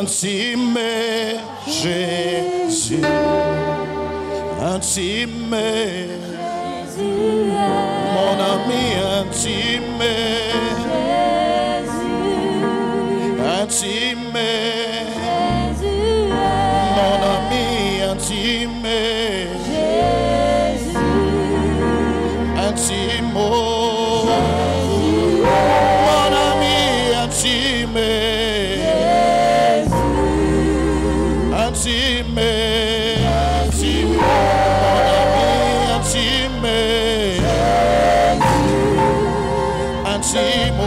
intime Jésus, intime Jésus, mon ami intime Jésus, intime Jésus, mon ami intime Jésus, intime mon ami intime intime, intime, mon ami intime, intime,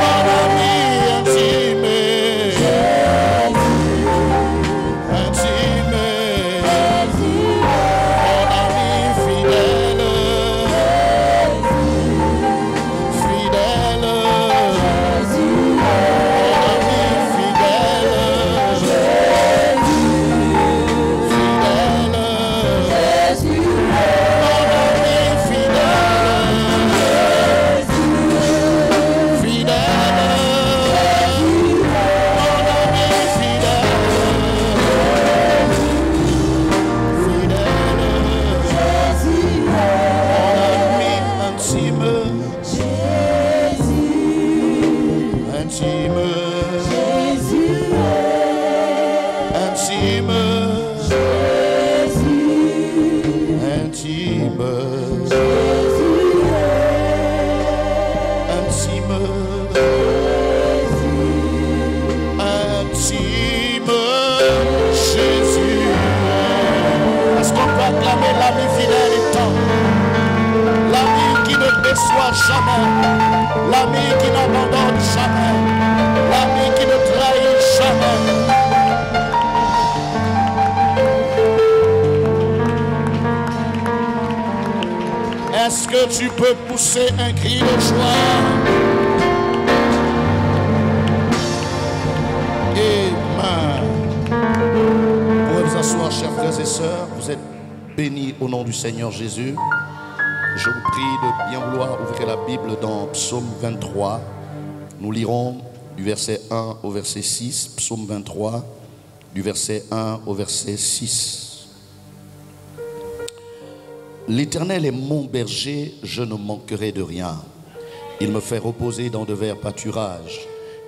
mon ami intime, intime, mon ami fidèle, fidèle, mon ami fidèle. L'ami fidèle et tendre, l'ami qui ne déçoit jamais, l'ami qui n'abandonne jamais, l'ami qui ne trahit jamais. Est-ce que tu peux pousser un cri de joie? Amen. Vous pouvez vous asseoir, chers frères et sœurs, vous êtes bénis au nom du Seigneur Jésus. Je vous prie de bien vouloir ouvrir la Bible dans Psaume 23. Nous lirons du verset 1 au verset 6. Psaume 23, du verset 1 au verset 6. L'Éternel est mon berger, je ne manquerai de rien. Il me fait reposer dans de verts pâturages.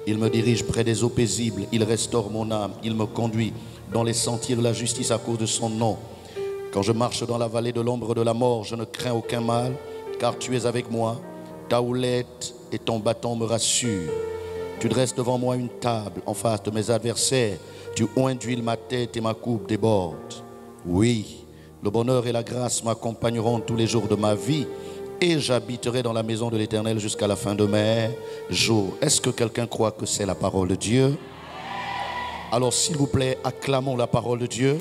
Il me dirige près des eaux paisibles. Il restaure mon âme. Il me conduit dans les sentiers de la justice à cause de son nom. Quand je marche dans la vallée de l'ombre de la mort, je ne crains aucun mal, car tu es avec moi. Ta houlette et ton bâton me rassurent. Tu dresses devant moi une table en face de mes adversaires. Tu oins d'huile ma tête et ma coupe déborde. Oui, le bonheur et la grâce m'accompagneront tous les jours de ma vie et j'habiterai dans la maison de l'Éternel jusqu'à la fin de mes jours. Est-ce que quelqu'un croit que c'est la parole de Dieu? Alors s'il vous plaît, acclamons la parole de Dieu.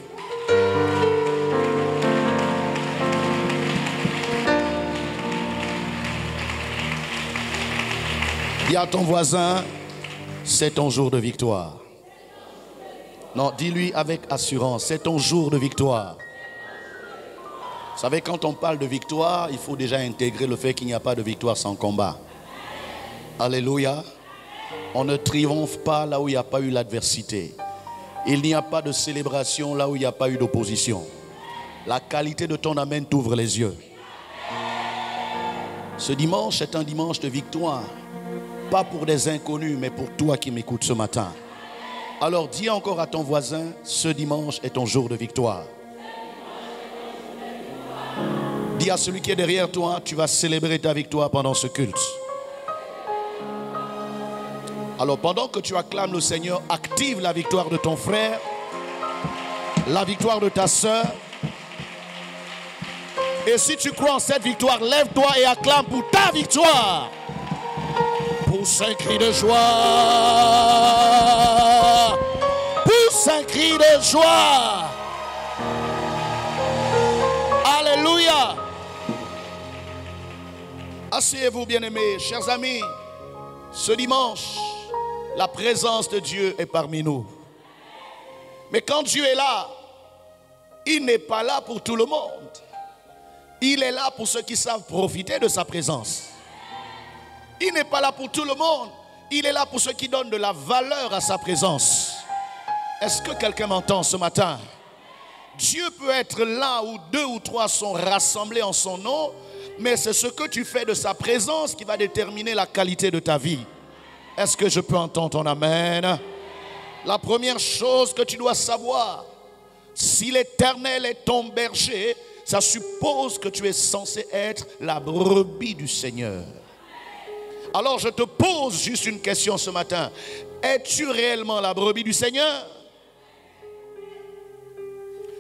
Dis à ton voisin, c'est ton jour de victoire. Non, dis-lui avec assurance, c'est ton jour de victoire. Vous savez, quand on parle de victoire, il faut déjà intégrer le fait qu'il n'y a pas de victoire sans combat. Alléluia. On ne triomphe pas là où il n'y a pas eu l'adversité. Il n'y a pas de célébration là où il n'y a pas eu d'opposition. La qualité de ton amen t'ouvre les yeux. Ce dimanche est un dimanche de victoire. Pas pour des inconnus, mais pour toi qui m'écoutes ce matin. Alors dis encore à ton voisin, ce dimanche est ton jour de victoire. Dis à celui qui est derrière toi, tu vas célébrer ta victoire pendant ce culte. Alors pendant que tu acclames le Seigneur, active la victoire de ton frère, la victoire de ta soeur. Et si tu crois en cette victoire, lève-toi et acclame pour ta victoire. Pousse un cri de joie. Pousse un cri de joie. Alléluia. Asseyez-vous, bien-aimés, chers amis. Ce dimanche, la présence de Dieu est parmi nous. Mais quand Dieu est là, il n'est pas là pour tout le monde. Il est là pour ceux qui savent profiter de sa présence. Il n'est pas là pour tout le monde. Il est là pour ceux qui donnent de la valeur à sa présence. Est-ce que quelqu'un m'entend ce matin? Dieu peut être là où 2 ou 3 sont rassemblés en son nom, mais c'est ce que tu fais de sa présence qui va déterminer la qualité de ta vie. Est-ce que je peux entendre ton amen? La première chose que tu dois savoir, si l'Éternel est ton berger, ça suppose que tu es censé être la brebis du Seigneur. Alors je te pose juste une question ce matin. Es-tu réellement la brebis du Seigneur?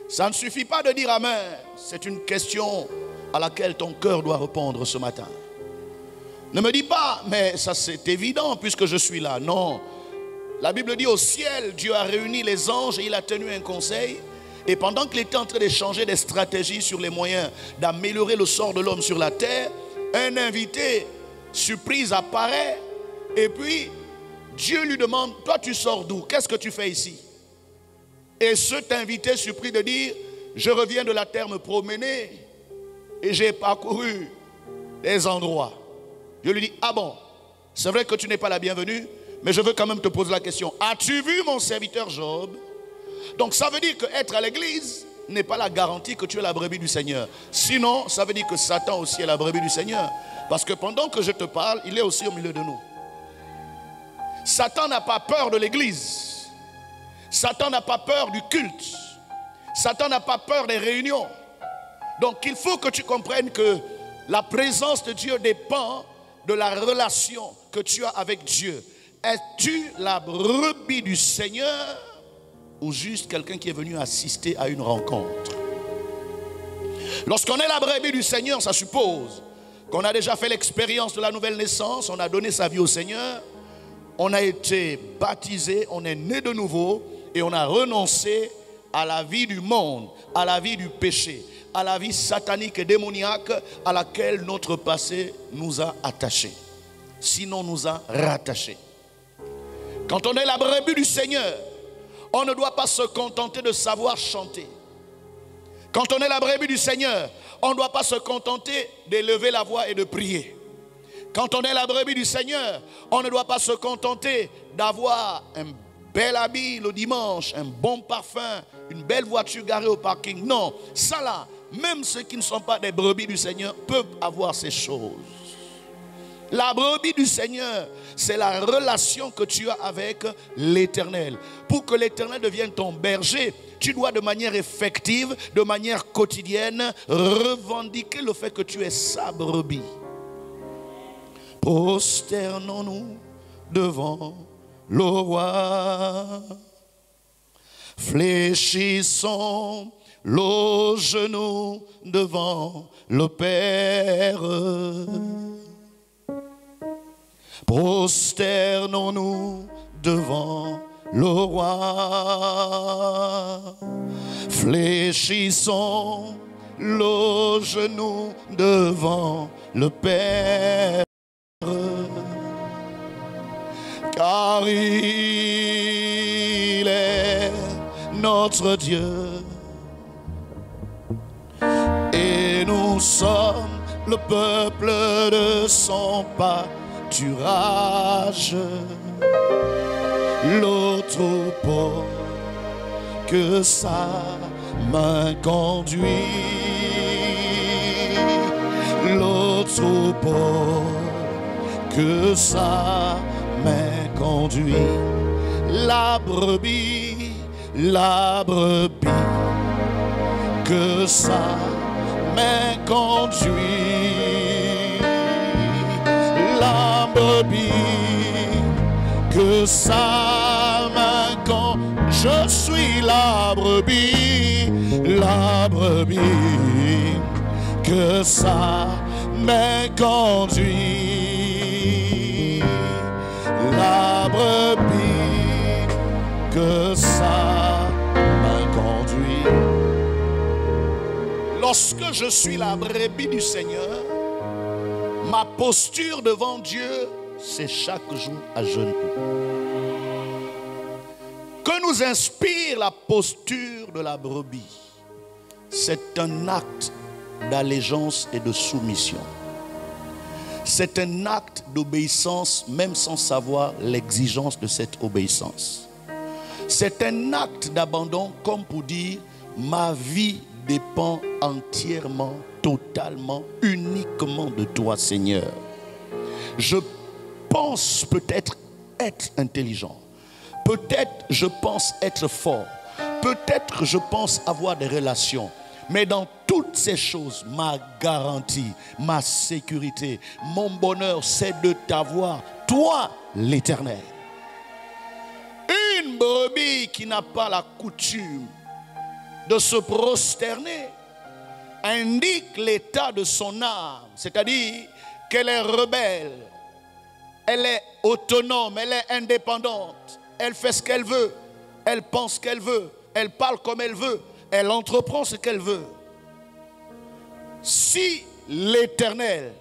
Ça ne suffit pas de dire amen. C'est une question à laquelle ton cœur doit répondre ce matin. Ne me dis pas, mais ça c'est évident puisque je suis là. Non. La Bible dit au ciel, Dieu a réuni les anges et il a tenu un conseil. Et pendant qu'il était en train d'échanger des stratégies sur les moyens d'améliorer le sort de l'homme sur la terre, un invité surprise apparaît et puis Dieu lui demande, toi tu sors d'où? Qu'est-ce que tu fais ici? Et cet invité surpris de dire, je reviens de la terre me promener et j'ai parcouru des endroits. Dieu lui dit, ah bon, c'est vrai que tu n'es pas la bienvenue, mais je veux quand même te poser la question. As-tu vu mon serviteur Job? Donc ça veut dire qu'être à l'église n'est pas la garantie que tu es la brebis du Seigneur. Sinon, ça veut dire que Satan aussi est la brebis du Seigneur. Parce que pendant que je te parle, il est aussi au milieu de nous. Satan n'a pas peur de l'église. Satan n'a pas peur du culte. Satan n'a pas peur des réunions. Donc il faut que tu comprennes que la présence de Dieu dépend de la relation que tu as avec Dieu. Es-tu la brebis du Seigneur ou juste quelqu'un qui est venu assister à une rencontre? Lorsqu'on est la brebis du Seigneur, ça suppose qu'on a déjà fait l'expérience de la nouvelle naissance, on a donné sa vie au Seigneur, on a été baptisé, on est né de nouveau et on a renoncé à la vie du monde, à la vie du péché, à la vie satanique et démoniaque à laquelle notre passé nous a attachés, sinon nous a rattachés. Quand on est la brebis du Seigneur, on ne doit pas se contenter de savoir chanter. Quand on est la brebis du Seigneur, on ne doit pas se contenter d'élever la voix et de prier. Quand on est la brebis du Seigneur, on ne doit pas se contenter d'avoir un bel habit le dimanche, un bon parfum, une belle voiture garée au parking. Non, ça là, même ceux qui ne sont pas des brebis du Seigneur peuvent avoir ces choses. La brebis du Seigneur, c'est la relation que tu as avec l'Éternel. Pour que l'Éternel devienne ton berger, tu dois de manière effective, de manière quotidienne, revendiquer le fait que tu es sa brebis. Prosternons-nous devant le roi. Fléchissons le genou devant le Père. Prosternons-nous devant le roi. Fléchissons le genou devant le Père. Car il est notre Dieu et nous sommes le peuple de son pâturage, le troupeau que sa main conduit, le troupeau que sa main conduit, la brebis que sa main conduit, la brebis que sa main conduit. Je suis la brebis que sa main conduit, la brebis que sa main conduit. Lorsque je suis la brebis du Seigneur, ma posture devant Dieu, c'est chaque jour à genoux. Que nous inspire la posture de la brebis? C'est un acte d'allégeance et de soumission. C'est un acte d'obéissance, même sans savoir l'exigence de cette obéissance. C'est un acte d'abandon, comme pour dire, ma vie dépend entièrement, totalement, uniquement de toi, Seigneur. Je pense peut-être être intelligent. Peut-être je pense être fort. Peut-être je pense avoir des relations. Mais dans toutes ces choses, ma garantie, ma sécurité, mon bonheur, c'est de t'avoir, toi, l'Éternel. Une brebis qui n'a pas la coutume de se prosterner indique l'état de son âme, c'est-à-dire qu'elle est rebelle, elle est autonome, elle est indépendante, elle fait ce qu'elle veut, elle pense ce qu'elle veut, elle parle comme elle veut, elle entreprend ce qu'elle veut. Si l'Éternel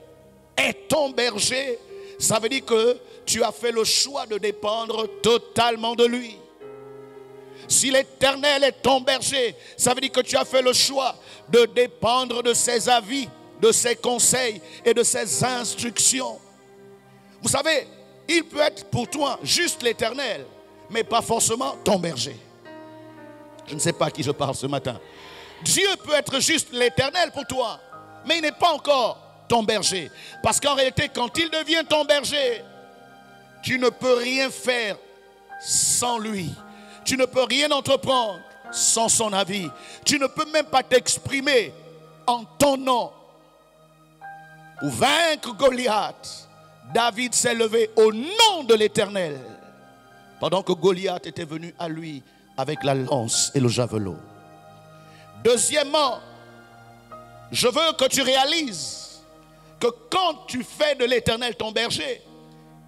est ton berger, ça veut dire que tu as fait le choix de dépendre totalement de lui. Si l'Éternel est ton berger, ça veut dire que tu as fait le choix de dépendre de ses avis, de ses conseils et de ses instructions. Vous savez, il peut être pour toi juste l'Éternel, mais pas forcément ton berger. Je ne sais pas à qui je parle ce matin. Dieu peut être juste l'Éternel pour toi, mais il n'est pas encore ton berger. Parce qu'en réalité, quand il devient ton berger, tu ne peux rien faire sans lui. Tu ne peux rien entreprendre sans son avis. Tu ne peux même pas t'exprimer en ton nom. Pour vaincre Goliath, David s'est levé au nom de l'Éternel, pendant que Goliath était venu à lui avec la lance et le javelot. Deuxièmement, je veux que tu réalises que quand tu fais de l'Éternel ton berger,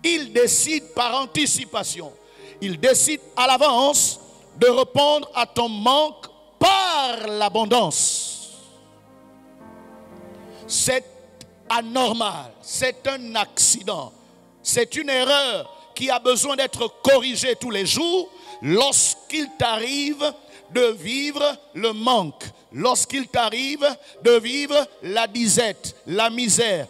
il décide par anticipation. Il décide à l'avance de répondre à ton manque par l'abondance. C'est anormal, c'est un accident, c'est une erreur qui a besoin d'être corrigée tous les jours lorsqu'il t'arrive de vivre le manque, lorsqu'il t'arrive de vivre la disette, la misère.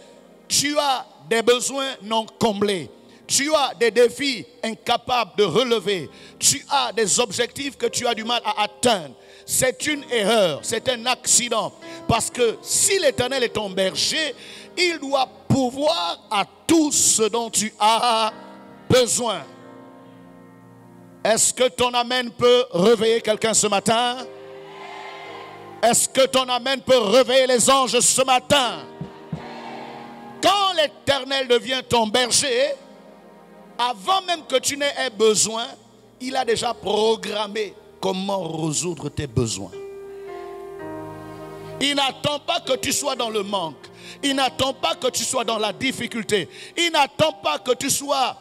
Tu as des besoins non comblés. Tu as des défis incapables de relever. Tu as des objectifs que tu as du mal à atteindre. C'est une erreur, c'est un accident. Parce que si l'Éternel est ton berger, il doit pourvoir à tout ce dont tu as besoin. Est-ce que ton amen peut réveiller quelqu'un ce matin? Est-ce que ton amen peut réveiller les anges ce matin? Quand l'Éternel devient ton berger, avant même que tu n'aies besoin, il a déjà programmé comment résoudre tes besoins. Il n'attend pas que tu sois dans le manque. Il n'attend pas que tu sois dans la difficulté. Il n'attend pas que tu sois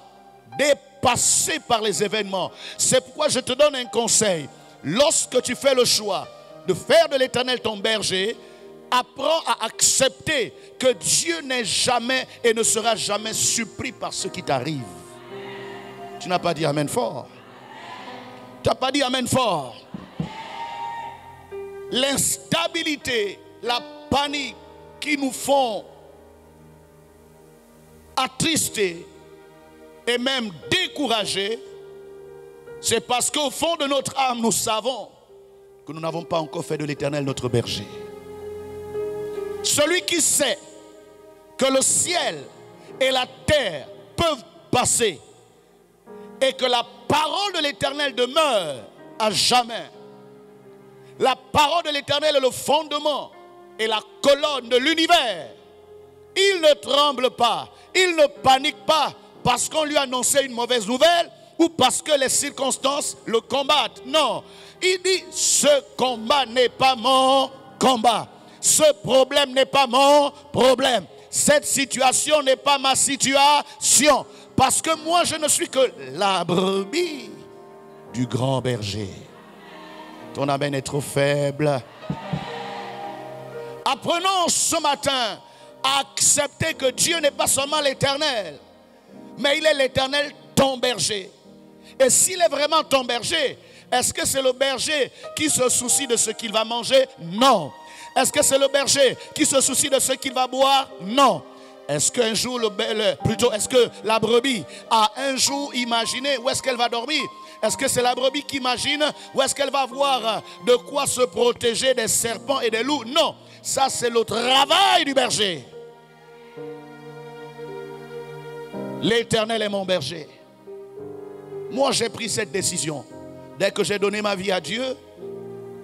dépassé par les événements. C'est pourquoi je te donne un conseil. Lorsque tu fais le choix de faire de l'Éternel ton berger, apprends à accepter que Dieu n'est jamais et ne sera jamais surpris par ce qui t'arrive. Tu n'as pas dit amen fort. Tu n'as pas dit amen fort. L'instabilité, la panique qui nous font attrister et même décourager, c'est parce qu'au fond de notre âme, nous savons que nous n'avons pas encore fait de l'Éternel notre berger. Celui qui sait que le ciel et la terre peuvent passer et que la parole de l'Éternel demeure à jamais. La parole de l'Éternel est le fondement et la colonne de l'univers. Il ne tremble pas, il ne panique pas parce qu'on lui a annoncé une mauvaise nouvelle ou parce que les circonstances le combattent. Non, il dit ce combat n'est pas mon combat. Ce problème n'est pas mon problème. Cette situation n'est pas ma situation. Parce que moi, je ne suis que la brebis du grand berger. Ton amen est trop faible. Apprenons ce matin à accepter que Dieu n'est pas seulement l'Éternel, mais il est l'Éternel ton berger. Et s'il est vraiment ton berger, est-ce que c'est le berger qui se soucie de ce qu'il va manger? Non. Est-ce que c'est le berger qui se soucie de ce qu'il va boire? Non. Est-ce qu'un jour, plutôt, est-ce que la brebis a un jour imaginé où est-ce qu'elle va dormir? Est-ce que c'est la brebis qui imagine où est-ce qu'elle va voir de quoi se protéger des serpents et des loups? Non, ça c'est le travail du berger. L'Éternel est mon berger. Moi j'ai pris cette décision. Dès que j'ai donné ma vie à Dieu,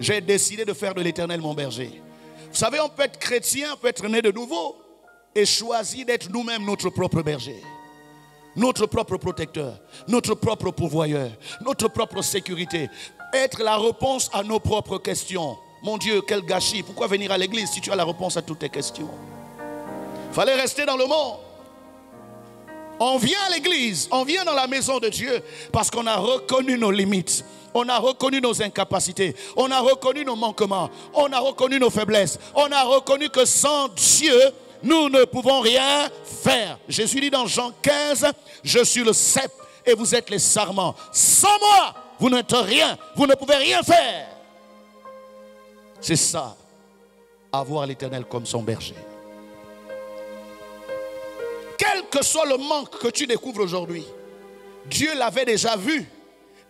j'ai décidé de faire de l'Éternel mon berger. Vous savez, on peut être chrétien, on peut être né de nouveau et choisir d'être nous-mêmes notre propre berger. Notre propre protecteur, notre propre pourvoyeur, notre propre sécurité. Être la réponse à nos propres questions. Mon Dieu, quel gâchis. Pourquoi venir à l'église si tu as la réponse à toutes tes questions? Il fallait rester dans le monde. On vient à l'église, on vient dans la maison de Dieu parce qu'on a reconnu nos limites. On a reconnu nos incapacités. On a reconnu nos manquements. On a reconnu nos faiblesses. On a reconnu que sans Dieu, nous ne pouvons rien faire. Jésus dit dans Jean 15, je suis le cep et vous êtes les sarments. Sans moi, vous n'êtes rien. Vous ne pouvez rien faire. C'est ça, avoir l'Éternel comme son berger. Quel que soit le manque que tu découvres aujourd'hui, Dieu l'avait déjà vu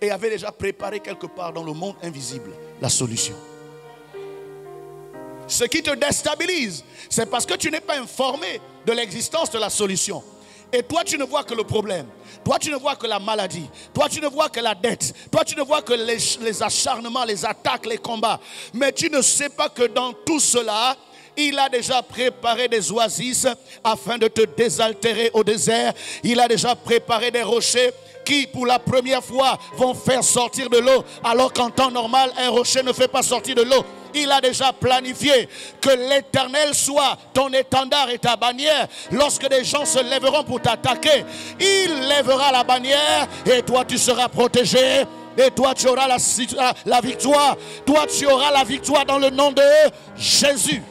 et avait déjà préparé quelque part dans le monde invisible la solution. Ce qui te déstabilise, c'est parce que tu n'es pas informé de l'existence de la solution. Et toi, tu ne vois que le problème. Toi, tu ne vois que la maladie. Toi, tu ne vois que la dette. Toi, tu ne vois que les acharnements, les attaques, les combats. Mais tu ne sais pas que dans tout cela, il a déjà préparé des oasis afin de te désaltérer au désert. Il a déjà préparé des rochers qui, pour la première fois, vont faire sortir de l'eau. Alors qu'en temps normal, un rocher ne fait pas sortir de l'eau. Il a déjà planifié que l'Éternel soit ton étendard et ta bannière. Lorsque des gens se lèveront pour t'attaquer, il lèvera la bannière et toi tu seras protégé. Et toi tu auras la victoire. Toi tu auras la victoire dans le nom de Jésus.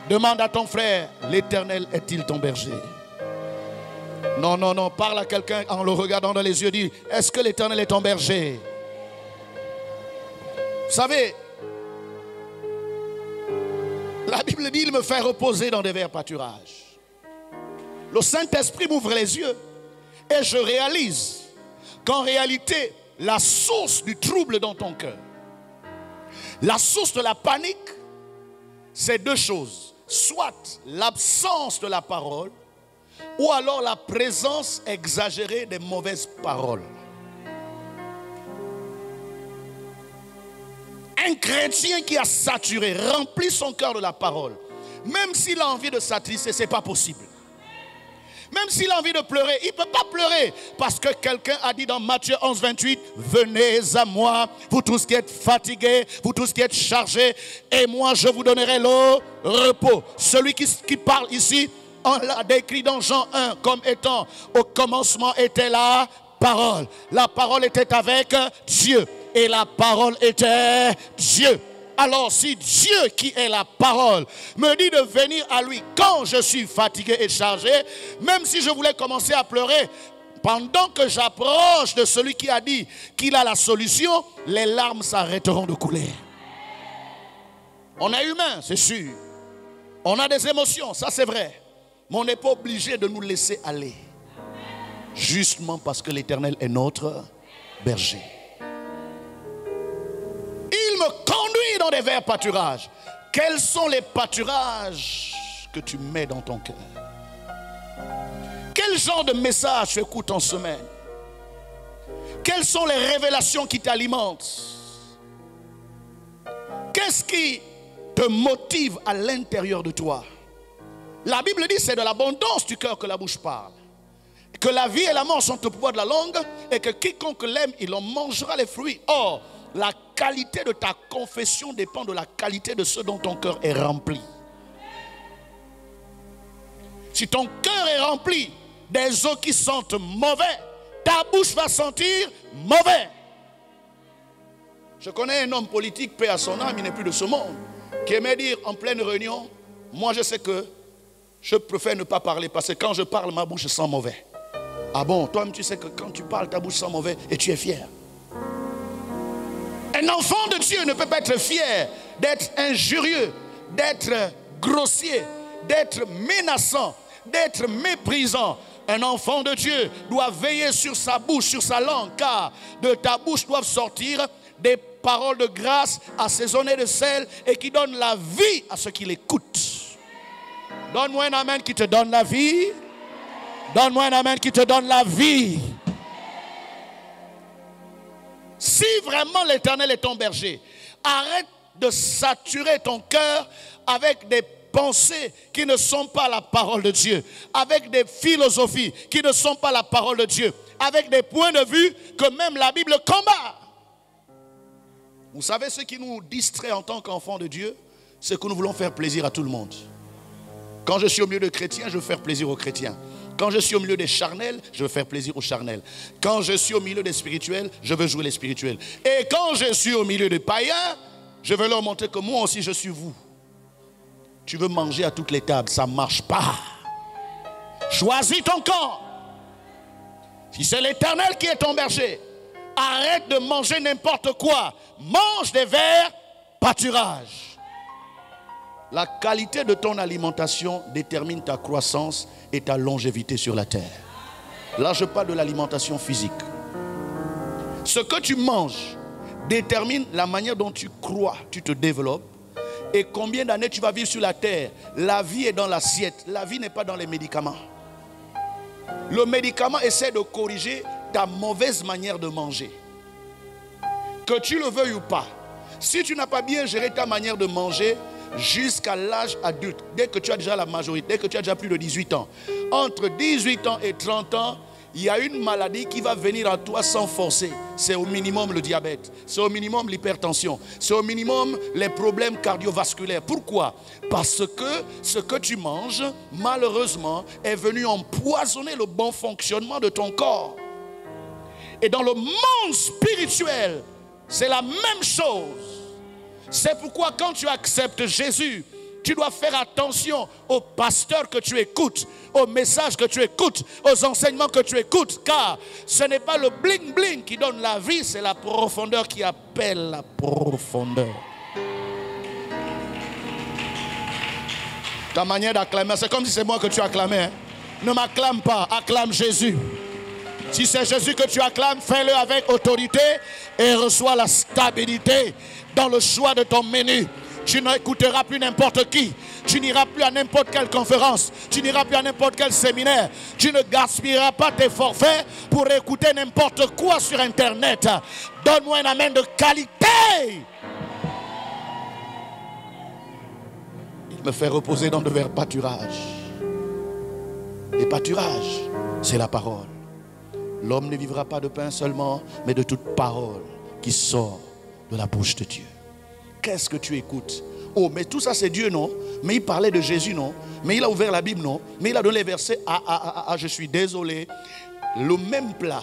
Demande à ton frère, l'Éternel est-il ton berger? Non, non, non, parle à quelqu'un en le regardant dans les yeux, dis, est-ce que l'Éternel est ton berger? Vous savez, la Bible dit, il me fait reposer dans des verts pâturages. Le Saint-Esprit m'ouvre les yeux et je réalise qu'en réalité, la source du trouble dans ton cœur, la source de la panique, c'est deux choses. Soit l'absence de la parole, ou alors la présence exagérée des mauvaises paroles. Un chrétien qui a saturé, rempli son cœur de la parole, même s'il a envie de s'attrister, ce n'est pas possible. Même s'il a envie de pleurer, il ne peut pas pleurer. Parce que quelqu'un a dit dans Matthieu 11, 28, venez à moi, vous tous qui êtes fatigués, vous tous qui êtes chargés, et moi je vous donnerai le repos. Celui qui parle ici, on l'a décrit dans Jean 1 comme étant, au commencement était la parole. La parole était avec Dieu, et la parole était Dieu. Alors si Dieu qui est la parole me dit de venir à lui quand je suis fatigué et chargé, même si je voulais commencer à pleurer, pendant que j'approche de celui qui a dit qu'il a la solution, les larmes s'arrêteront de couler. On est humain, c'est sûr. On a des émotions, ça c'est vrai. Mais on n'est pas obligé de nous laisser aller. Justement parce que l'Éternel est notre berger. Il me conduit dans des verts pâturages. Quels sont les pâturages que tu mets dans ton cœur? Quel genre de message tu écoutes en semaine? Quelles sont les révélations qui t'alimentent? Qu'est-ce qui te motive à l'intérieur de toi? La Bible dit c'est de l'abondance du cœur que la bouche parle. Que la vie et la mort sont au pouvoir de la langue et que quiconque l'aime, il en mangera les fruits. Or, la qualité de ta confession dépend de la qualité de ce dont ton cœur est rempli. Si ton cœur est rempli des eaux qui sentent mauvais, ta bouche va sentir mauvais. Je connais un homme politique, paix à son âme, il n'est plus de ce monde, qui aimait dire en pleine réunion, moi je sais que je préfère ne pas parler parce que quand je parle, ma bouche sent mauvais. Ah bon, toi-même tu sais que quand tu parles, ta bouche sent mauvais et tu es fier. Un enfant de Dieu ne peut pas être fier d'être injurieux, d'être grossier, d'être menaçant, d'être méprisant. Un enfant de Dieu doit veiller sur sa bouche, sur sa langue, car de ta bouche doivent sortir des paroles de grâce assaisonnées de sel et qui donnent la vie à ceux qui l'écoutent. Donne-moi un amen qui te donne la vie. Donne-moi un amen qui te donne la vie. Si vraiment l'Éternel est ton berger, arrête de saturer ton cœur avec des pensées qui ne sont pas la parole de Dieu, avec des philosophies qui ne sont pas la parole de Dieu, avec des points de vue que même la Bible combat. Vous savez ce qui nous distrait en tant qu'enfants de Dieu? C'est que nous voulons faire plaisir à tout le monde. Quand je suis au milieu de chrétiens, je veux faire plaisir aux chrétiens. Quand je suis au milieu des charnels, je veux faire plaisir aux charnels. Quand je suis au milieu des spirituels, je veux jouer les spirituels. Et quand je suis au milieu des païens, je veux leur montrer que moi aussi je suis vous. Tu veux manger à toutes les tables, ça ne marche pas. Choisis ton camp. Si c'est l'Éternel qui est ton berger, arrête de manger n'importe quoi. Mange des vers pâturage. La qualité de ton alimentation détermine ta croissance et ta longévité sur la terre. Là, je parle de l'alimentation physique. Ce que tu manges détermine la manière dont tu crois, tu te développes et combien d'années tu vas vivre sur la terre. La vie est dans l'assiette. La vie n'est pas dans les médicaments. Le médicament essaie de corriger ta mauvaise manière de manger. Que tu le veuilles ou pas. Si tu n'as pas bien géré ta manière de manger, jusqu'à l'âge adulte, dès que tu as déjà la majorité, dès que tu as déjà plus de 18 ans, entre 18 ans et 30 ans, il y a une maladie qui va venir à toi sans forcer. C'est au minimum le diabète, c'est au minimum l'hypertension, c'est au minimum les problèmes cardiovasculaires. Pourquoi? Parce que ce que tu manges, malheureusement, est venu empoisonner le bon fonctionnement de ton corps. Et dans le monde spirituel, c'est la même chose. C'est pourquoi quand tu acceptes Jésus, tu dois faire attention aux pasteurs que tu écoutes, aux messages que tu écoutes, aux enseignements que tu écoutes, car ce n'est pas le bling bling qui donne la vie, c'est la profondeur qui appelle la profondeur. Ta manière d'acclamer, c'est comme si c'est moi que tu acclamais. Hein? Ne m'acclame pas, acclame Jésus. Si c'est Jésus que tu acclames, fais-le avec autorité et reçois la stabilité dans le choix de ton menu. Tu n'écouteras plus n'importe qui. Tu n'iras plus à n'importe quelle conférence. Tu n'iras plus à n'importe quel séminaire. Tu ne gaspilleras pas tes forfaits pour écouter n'importe quoi sur Internet. Donne-moi un amen de qualité. Il me fait reposer dans de verts pâturages. Les pâturages, c'est la parole. L'homme ne vivra pas de pain seulement, mais de toute parole qui sort de la bouche de Dieu. Qu'est-ce que tu écoutes? Oh, mais tout ça c'est Dieu, non? Mais il parlait de Jésus, non? Mais il a ouvert la Bible, non? Mais il a donné les versets. Je suis désolé. Le même plat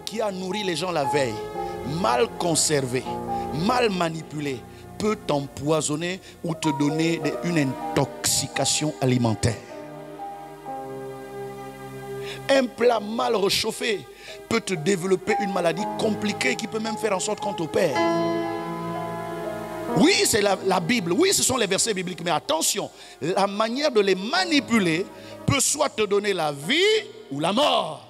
qui a nourri les gens la veille, mal conservé, mal manipulé, peut t'empoisonner ou te donner une intoxication alimentaire. Un plat mal réchauffé peut te développer une maladie compliquée qui peut même faire en sorte qu'on t'opère. Oui, c'est la Bible. Oui, ce sont les versets bibliques. Mais attention, la manière de les manipuler peut soit te donner la vie ou la mort.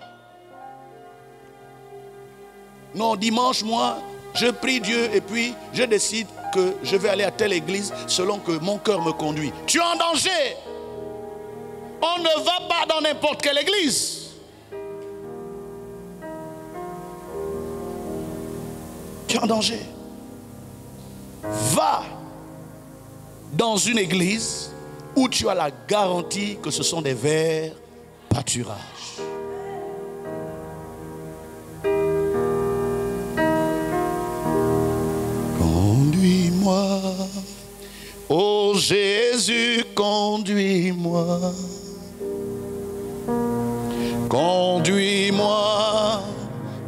Non, dimanche, moi, je prie Dieu et puis je décide que je vais aller à telle église selon que mon cœur me conduit. Tu es en danger. On ne va pas dans n'importe quelle église. Tu es en danger. Va dans une église où tu as la garantie que ce sont des verts pâturages. Conduis-moi, ô Jésus, conduis-moi. Conduis-moi,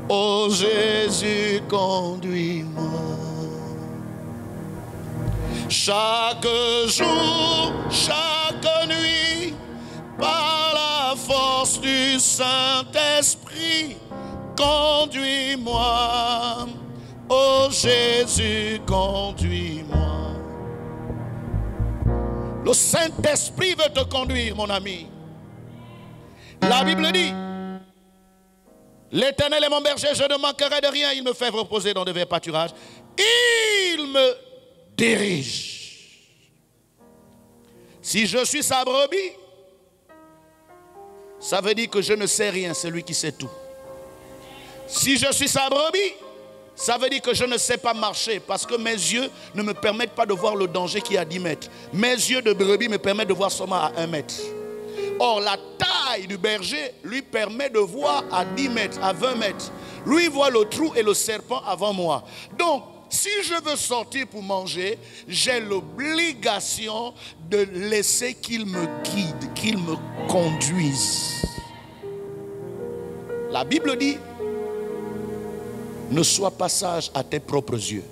ô Jésus, conduis-moi. Chaque jour, chaque nuit, par la force du Saint-Esprit, conduis-moi, ô Jésus, conduis-moi. Le Saint-Esprit veut te conduire, mon ami. La Bible dit, l'Éternel est mon berger, je ne manquerai de rien. Il me fait reposer dans de verts pâturages. Il me dirige. Si je suis sa brebis, ça veut dire que je ne sais rien, c'est lui qui sait tout. Si je suis sa brebis, ça veut dire que je ne sais pas marcher parce que mes yeux ne me permettent pas de voir le danger qui est à 10 mètres. Mes yeux de brebis me permettent de voir seulement à 1 mètre. Or, la taille du berger lui permet de voir à 10 mètres, à 20 mètres. Lui voit le trou et le serpent avant moi. Donc, si je veux sortir pour manger, j'ai l'obligation de laisser qu'il me guide, qu'il me conduise. La Bible dit, ne sois pas sage à tes propres yeux.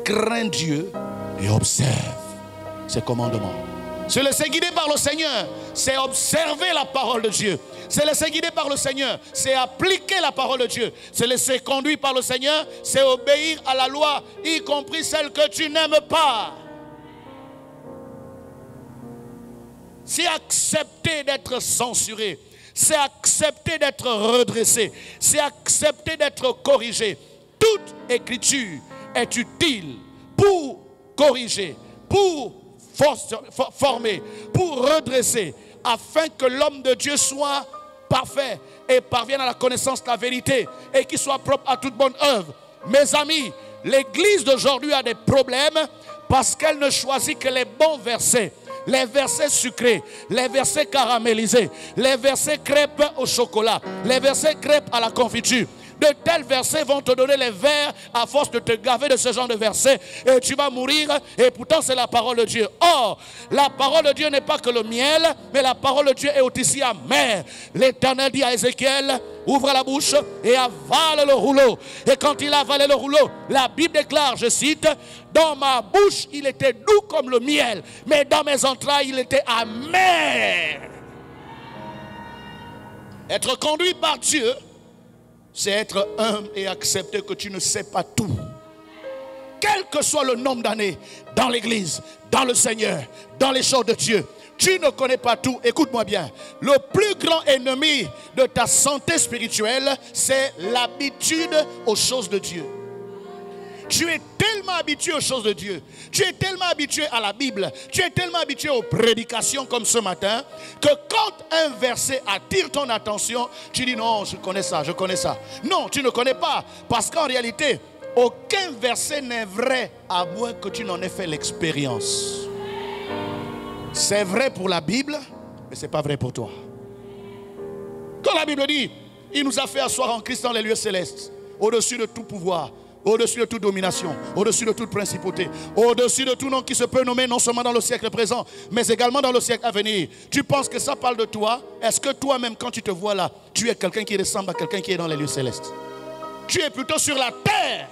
Crains Dieu et observe ses commandements. Se laisser guider par le Seigneur, c'est observer la parole de Dieu. Se laisser guider par le Seigneur, c'est appliquer la parole de Dieu. Se laisser conduire par le Seigneur, c'est obéir à la loi, y compris celle que tu n'aimes pas. C'est accepter d'être censuré. C'est accepter d'être redressé. C'est accepter d'être corrigé. Toute écriture est utile pour corriger, pour former, pour redresser, afin que l'homme de Dieu soit parfait et parvienne à la connaissance de la vérité et qu'il soit propre à toute bonne œuvre. Mes amis, l'église d'aujourd'hui a des problèmes parce qu'elle ne choisit que les bons versets. Les versets sucrés, les versets caramélisés, les versets crêpes au chocolat, les versets crêpes à la confiture. De tels versets vont te donner les vers à force de te gaver de ce genre de versets et tu vas mourir et pourtant c'est la parole de Dieu. Or, la parole de Dieu n'est pas que le miel, mais la parole de Dieu est aussi amère. L'Éternel dit à Ézéchiel, ouvre la bouche et avale le rouleau. Et quand il avalait le rouleau, la Bible déclare, je cite, dans ma bouche il était doux comme le miel, mais dans mes entrailles il était amer. Être conduit par Dieu, c'est être humble et accepter que tu ne sais pas tout. Quel que soit le nombre d'années dans l'église, dans le Seigneur, dans les choses de Dieu, tu ne connais pas tout. Écoute-moi bien. Le plus grand ennemi de ta santé spirituelle, c'est l'habitude aux choses de Dieu. Tu es tellement habitué aux choses de Dieu. Tu es tellement habitué à la Bible. Tu es tellement habitué aux prédications comme ce matin que quand un verset attire ton attention, tu dis non, je connais ça, je connais ça. Non, tu ne connais pas. Parce qu'en réalité, aucun verset n'est vrai à moins que tu n'en aies fait l'expérience. C'est vrai pour la Bible, mais ce n'est pas vrai pour toi. Quand la Bible dit, il nous a fait asseoir en Christ dans les lieux célestes, au-dessus de tout pouvoir, au-dessus de toute domination, au-dessus de toute principauté, au-dessus de tout nom qui se peut nommer non seulement dans le siècle présent, mais également dans le siècle à venir. Tu penses que ça parle de toi? Est-ce que toi-même, quand tu te vois là, tu es quelqu'un qui ressemble à quelqu'un qui est dans les lieux célestes? Tu es plutôt sur la terre.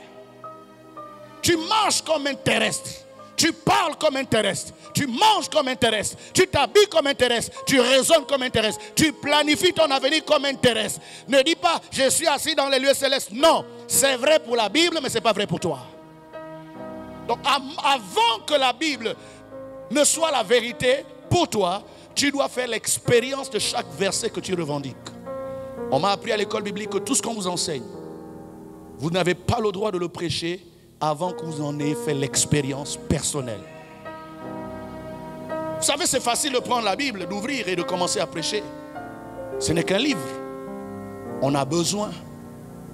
Tu marches comme un terrestre. Tu parles comme un terrestre. Tu manges comme un terrestre. Tu t'habilles comme un terrestre. Tu raisonnes comme un terrestre. Tu planifies ton avenir comme un terrestre. Ne dis pas, je suis assis dans les lieux célestes. Non, c'est vrai pour la Bible, mais ce n'est pas vrai pour toi. Donc, avant que la Bible ne soit la vérité pour toi, tu dois faire l'expérience de chaque verset que tu revendiques. On m'a appris à l'école biblique que tout ce qu'on vous enseigne, vous n'avez pas le droit de le prêcher avant que vous en ayez fait l'expérience personnelle. Vous savez, c'est facile de prendre la Bible, d'ouvrir et de commencer à prêcher. Ce n'est qu'un livre. On a besoin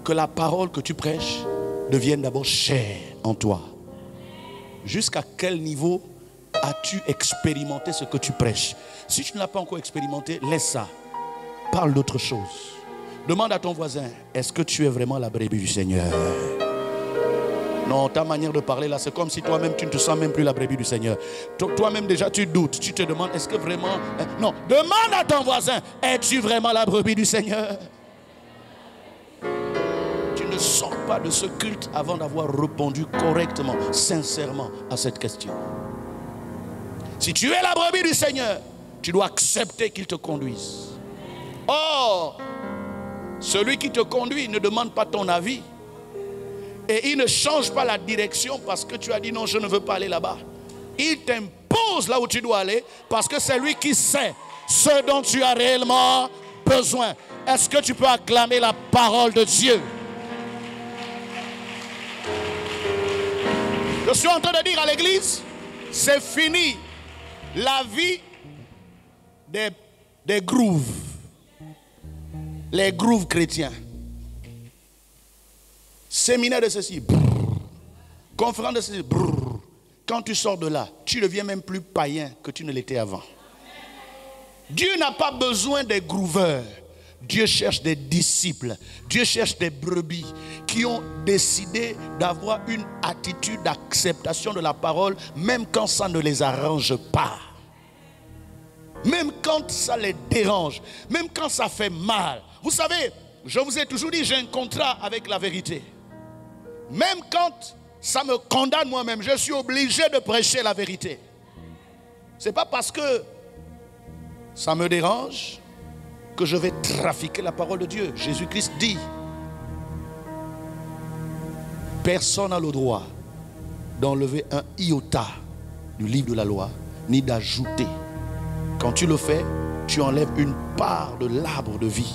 que la parole que tu prêches devienne d'abord chère en toi. Jusqu'à quel niveau as-tu expérimenté ce que tu prêches? Si tu ne l'as pas encore expérimenté, laisse ça. Parle d'autre chose. Demande à ton voisin, est-ce que tu es vraiment la brebis du Seigneur? Non, ta manière de parler là, c'est comme si toi-même tu ne te sens même plus la brebis du Seigneur. Toi-même déjà tu doutes, tu te demandes, est-ce que vraiment... Non, demande à ton voisin, es-tu vraiment la brebis du Seigneur? Tu ne sors pas de ce culte avant d'avoir répondu correctement, sincèrement à cette question. Si tu es la brebis du Seigneur, tu dois accepter qu'il te conduise. Or, celui qui te conduit ne demande pas ton avis. Et il ne change pas la direction parce que tu as dit non, je ne veux pas aller là-bas. Il t'impose là où tu dois aller parce que c'est lui qui sait ce dont tu as réellement besoin. Est-ce que tu peux acclamer la parole de Dieu? Je suis en train de dire à l'église, c'est fini la vie des grooves. Les grooves chrétiens. Séminaire de ceci. Brrr. Conférence de ceci. Brrr. Quand tu sors de là, tu ne deviens même plus païen que tu ne l'étais avant. Dieu n'a pas besoin des grooveurs. Dieu cherche des disciples. Dieu cherche des brebis qui ont décidé d'avoir une attitude d'acceptation de la parole, même quand ça ne les arrange pas. Même quand ça les dérange. Même quand ça fait mal. Vous savez, je vous ai toujours dit, j'ai un contrat avec la vérité. Même quand ça me condamne moi-même, je suis obligé de prêcher la vérité. Ce n'est pas parce que ça me dérange que je vais trafiquer la parole de Dieu. Jésus-Christ dit, personne n'a le droit d'enlever un iota du livre de la loi, ni d'ajouter. Quand tu le fais, tu enlèves une part de l'arbre de vie.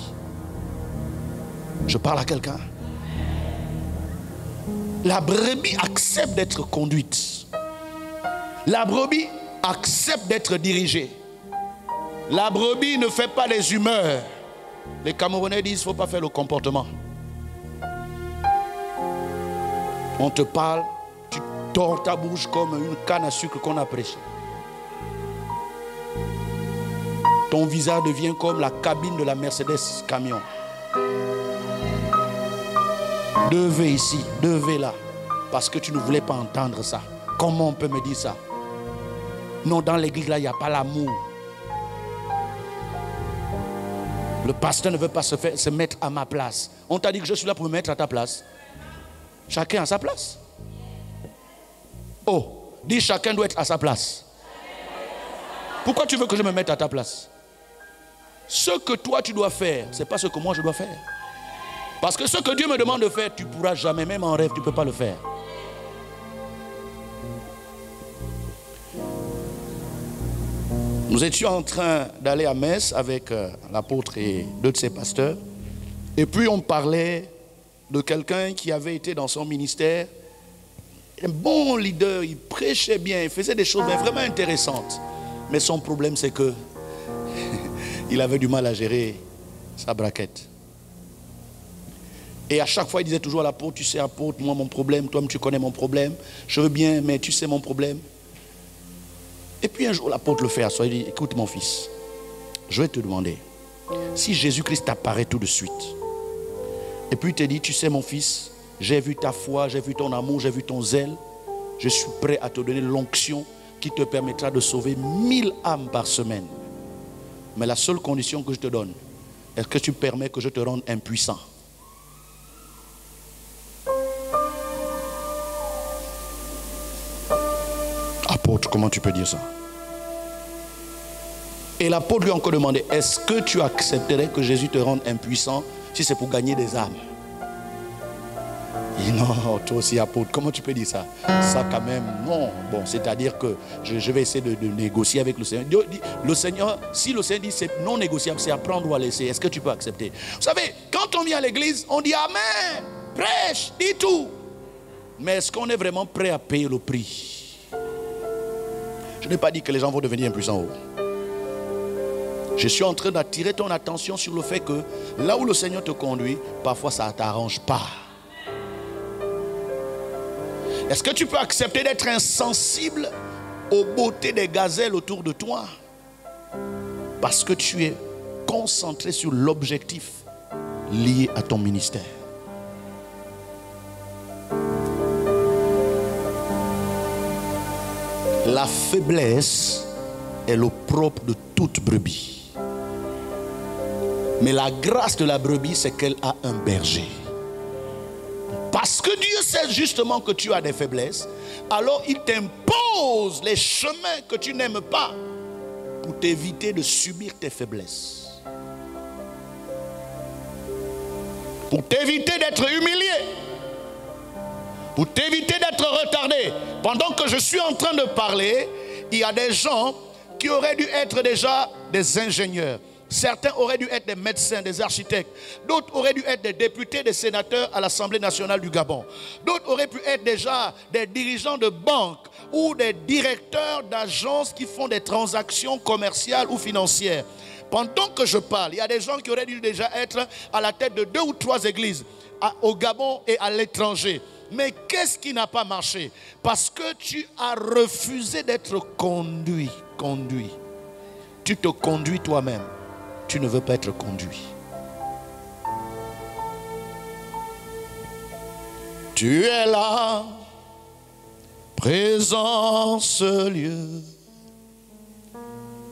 Je parle à quelqu'un. La brebis accepte d'être conduite. La brebis accepte d'être dirigée. La brebis ne fait pas les humeurs. Les Camerounais disent qu'il ne faut pas faire le comportement. On te parle, tu tords ta bouche comme une canne à sucre qu'on a prêchée. Ton visage devient comme la cabine de la Mercedes camion. 2 V ici, 2 V là. Parce que tu ne voulais pas entendre ça. Comment on peut me dire ça? Non, dans l'église là, il n'y a pas l'amour. Le pasteur ne veut pas se mettre à ma place. On t'a dit que je suis là pour me mettre à ta place. Chacun à sa place. Oh, dis chacun doit être à sa place. Pourquoi tu veux que je me mette à ta place? Ce que toi tu dois faire, ce n'est pas ce que moi je dois faire. Parce que ce que Dieu me demande de faire, tu ne pourras jamais, même en rêve, tu ne peux pas le faire. Nous étions en train d'aller à Metz avec l'apôtre et 2 de ses pasteurs. Et puis on parlait de quelqu'un qui avait été dans son ministère. Un bon leader, il prêchait bien, il faisait des choses vraiment intéressantes. Mais son problème c'est que il avait du mal à gérer sa braquette. Et à chaque fois il disait toujours à l'apôtre, tu sais apôtre, moi mon problème, toi tu connais mon problème. Je veux bien, mais tu sais mon problème. Et puis un jour l'apôtre le fait asseoir, il dit, écoute mon fils, je vais te demander, si Jésus-Christ apparaît tout de suite, et puis il te dit, tu sais mon fils, j'ai vu ta foi, j'ai vu ton amour, j'ai vu ton zèle, je suis prêt à te donner l'onction qui te permettra de sauver 1000 âmes par semaine. Mais la seule condition que je te donne, est-ce que tu permets que je te rende impuissant? Apôtre, comment tu peux dire ça? Et l'apôtre lui a encore demandé, est-ce que tu accepterais que Jésus te rende impuissant si c'est pour gagner des âmes? Il dit non, toi aussi apôtre, comment tu peux dire ça? Ça quand même, non. Bon, c'est-à-dire que je vais essayer de négocier avec le Seigneur. Le Seigneur, si le Seigneur dit c'est non négociable, c'est à prendre ou à laisser, est-ce que tu peux accepter? Vous savez, quand on vient à l'église, on dit amen, prêche, dis tout. Mais est-ce qu'on est vraiment prêt à payer le prix? Je n'ai pas dit que les gens vont devenir impuissants. Je suis en train d'attirer ton attention sur le fait que là où le Seigneur te conduit, parfois ça ne t'arrange pas. Est-ce que tu peux accepter d'être insensible aux beautés des gazelles autour de toi? Parce que tu es concentré sur l'objectif lié à ton ministère. La faiblesse est le propre de toute brebis. Mais la grâce de la brebis, c'est qu'elle a un berger. Parce que Dieu sait justement que tu as des faiblesses, alors il t'impose les chemins que tu n'aimes pas pour t'éviter de subir tes faiblesses. Pour t'éviter d'être humilié. Pour t'éviter d'être retardé. Pendant que je suis en train de parler, il y a des gens qui auraient dû être déjà des ingénieurs. Certains auraient dû être des médecins, des architectes. D'autres auraient dû être des députés, des sénateurs à l'Assemblée nationale du Gabon. D'autres auraient pu être déjà des dirigeants de banques ou des directeurs d'agences qui font des transactions commerciales ou financières. Pendant que je parle, il y a des gens qui auraient dû déjà être à la tête de 2 ou 3 églises au Gabon et à l'étranger. Mais qu'est-ce qui n'a pas marché? Parce que tu as refusé d'être conduit. Tu te conduis toi-même. Tu ne veux pas être conduit. Tu es là, présent ce lieu.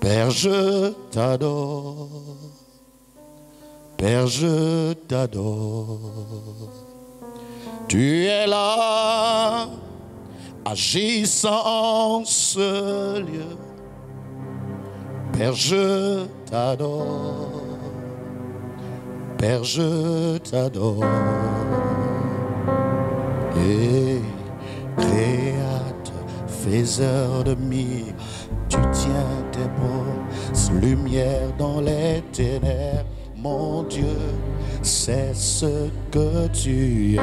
Père, je t'adore. Père, je t'adore. Tu es là, agissant en ce lieu. Père, je t'adore. Père, je t'adore. Et créateur, faiseur de miracles, tu tiens tes promesses, lumière dans les ténèbres. Mon Dieu, c'est ce que tu es.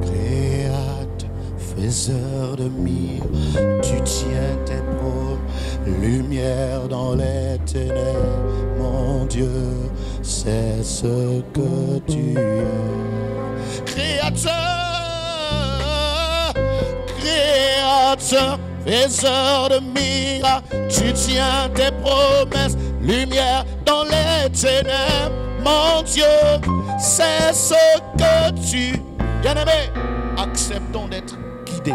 Créateur, faiseur de miracles, tu tiens tes promesses, lumière dans les ténèbres. Mon Dieu, c'est ce que tu es. Créateur, créateur, faiseur de miracles, tu tiens tes promesses, lumière dans les ténèbres. Mon Dieu, c'est ce que tu... Bien-aimés, acceptons d'être guidés.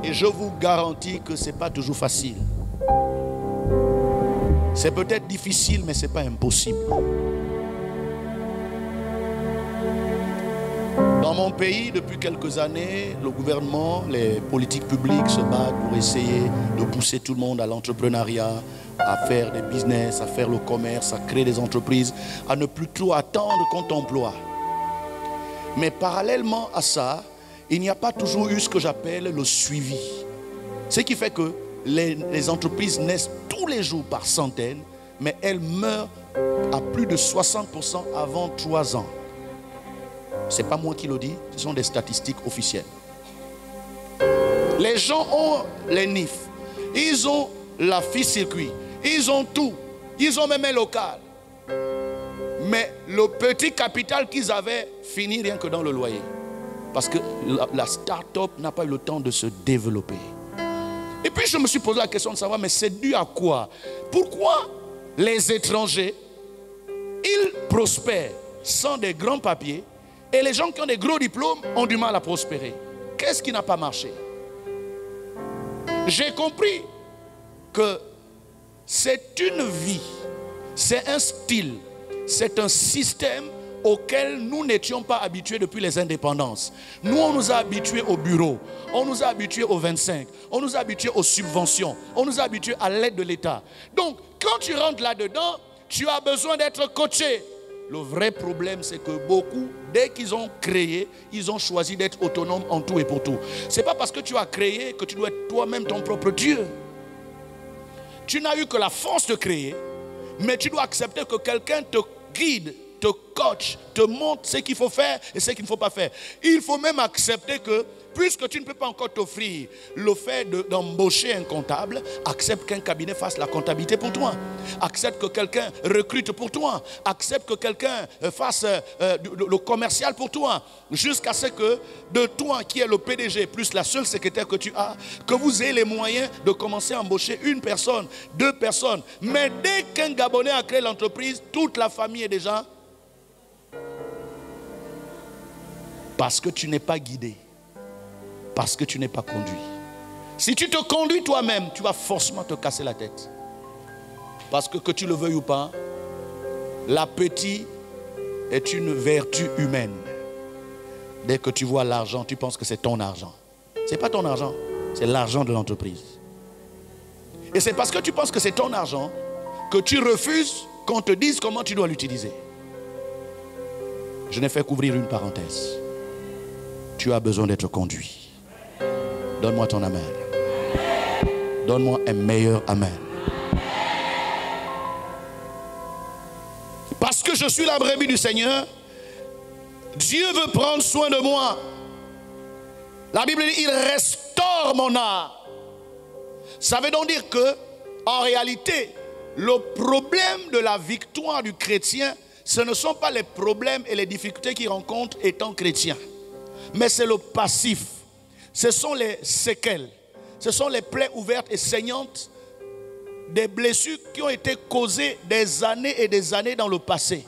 Et je vous garantis que ce n'est pas toujours facile. C'est peut-être difficile, mais ce n'est pas impossible. Dans mon pays, depuis quelques années, le gouvernement, les politiques publiques se battent pour essayer de pousser tout le monde à l'entrepreneuriat, à faire des business, à faire le commerce, à créer des entreprises, à ne plus trop attendre qu'on t'emploie. Mais parallèlement à ça, il n'y a pas toujours eu ce que j'appelle le suivi. Ce qui fait que les entreprises naissent tous les jours par centaines, mais elles meurent à plus de 60% avant 3 ans. Ce n'est pas moi qui le dis, ce sont des statistiques officielles. Les gens ont les NIF, ils ont la fiche circuit, ils ont tout, ils ont même un local. Mais le petit capital qu'ils avaient finit rien que dans le loyer. Parce que la start-up n'a pas eu le temps de se développer. Et puis je me suis posé la question de savoir, mais c'est dû à quoi? Pourquoi les étrangers, ils prospèrent sans des grands papiers et les gens qui ont des gros diplômes ont du mal à prospérer? Qu'est-ce qui n'a pas marché? J'ai compris que c'est une vie, c'est un style, c'est un système auquel nous n'étions pas habitués depuis les indépendances. Nous, on nous a habitués au bureau, on nous a habitués aux 25, on nous a habitués aux subventions, on nous a habitués à l'aide de l'État. Donc, quand tu rentres là-dedans, tu as besoin d'être coaché. Le vrai problème, c'est que beaucoup, dès qu'ils ont créé, ils ont choisi d'être autonomes en tout et pour tout. Ce n'est pas parce que tu as créé que tu dois être toi-même ton propre Dieu. Tu n'as eu que la force de créer, mais tu dois accepter que quelqu'un te guide, te coach, te montre ce qu'il faut faire et ce qu'il ne faut pas faire. Il faut même accepter que, puisque tu ne peux pas encore t'offrir le fait d'embaucher un comptable, accepte qu'un cabinet fasse la comptabilité pour toi. Accepte que quelqu'un recrute pour toi. Accepte que quelqu'un fasse le commercial pour toi. Jusqu'à ce que de toi qui est le PDG plus la seule secrétaire que tu as, que vous ayez les moyens de commencer à embaucher 1 personne, 2 personnes. Mais dès qu'un Gabonais a créé l'entreprise, toute la famille est déjà... Parce que tu n'es pas guidé. Parce que tu n'es pas conduit. Si tu te conduis toi-même, tu vas forcément te casser la tête. Parce que tu le veuilles ou pas, l'appétit est une vertu humaine. Dès que tu vois l'argent, tu penses que c'est ton argent. Ce n'est pas ton argent, c'est l'argent de l'entreprise. Et c'est parce que tu penses que c'est ton argent que tu refuses qu'on te dise comment tu dois l'utiliser. Je n'ai fait qu'ouvrir une parenthèse. Tu as besoin d'être conduit. Donne-moi ton amen. Donne-moi un meilleur amen. Parce que je suis la brebis du Seigneur, Dieu veut prendre soin de moi. La Bible dit, il restaure mon âme. Ça veut donc dire que, en réalité, le problème de la victoire du chrétien, ce ne sont pas les problèmes et les difficultés qu'il rencontre étant chrétien, mais c'est le passif. Ce sont les séquelles, ce sont les plaies ouvertes et saignantes, des blessures qui ont été causées des années et des années dans le passé.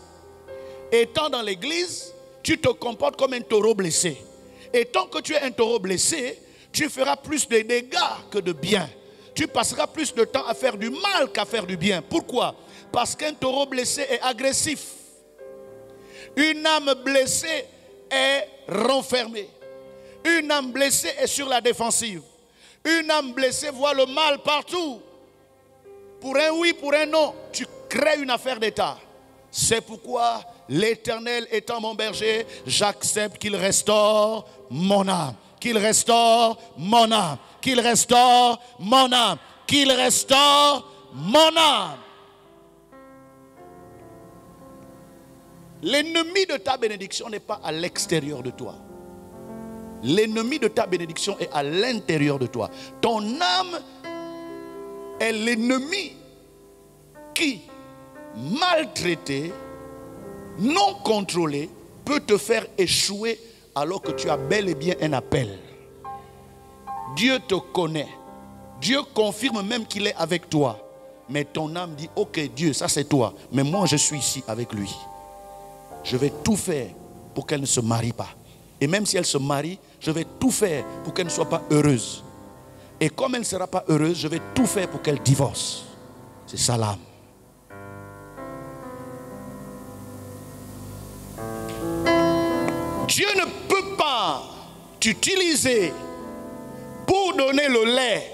Étant dans l'église, tu te comportes comme un taureau blessé. Et tant que tu es un taureau blessé, tu feras plus de dégâts que de bien. Tu passeras plus de temps à faire du mal qu'à faire du bien. Pourquoi? Parce qu'un taureau blessé est agressif. Une âme blessée est renfermée. Une âme blessée est sur la défensive. Une âme blessée voit le mal partout. Pour un oui, pour un non, tu crées une affaire d'état. C'est pourquoi l'Éternel étant mon berger, j'accepte qu'il restaure mon âme. Qu'il restaure mon âme. Qu'il restaure mon âme. Qu'il restaure mon âme. L'ennemi de ta bénédiction n'est pas à l'extérieur de toi. L'ennemi de ta bénédiction est à l'intérieur de toi. Ton âme est l'ennemi qui, maltraité, non contrôlé, peut te faire échouer alors que tu as bel et bien un appel. Dieu te connaît. Dieu confirme même qu'il est avec toi. Mais ton âme dit, ok Dieu, ça c'est toi. Mais moi je suis ici avec lui. Je vais tout faire pour qu'elle ne se marie pas. Et même si elle se marie, je vais tout faire pour qu'elle ne soit pas heureuse. Et comme elle ne sera pas heureuse, je vais tout faire pour qu'elle divorce. C'est ça l'âme. Dieu ne peut pas t'utiliser pour donner le lait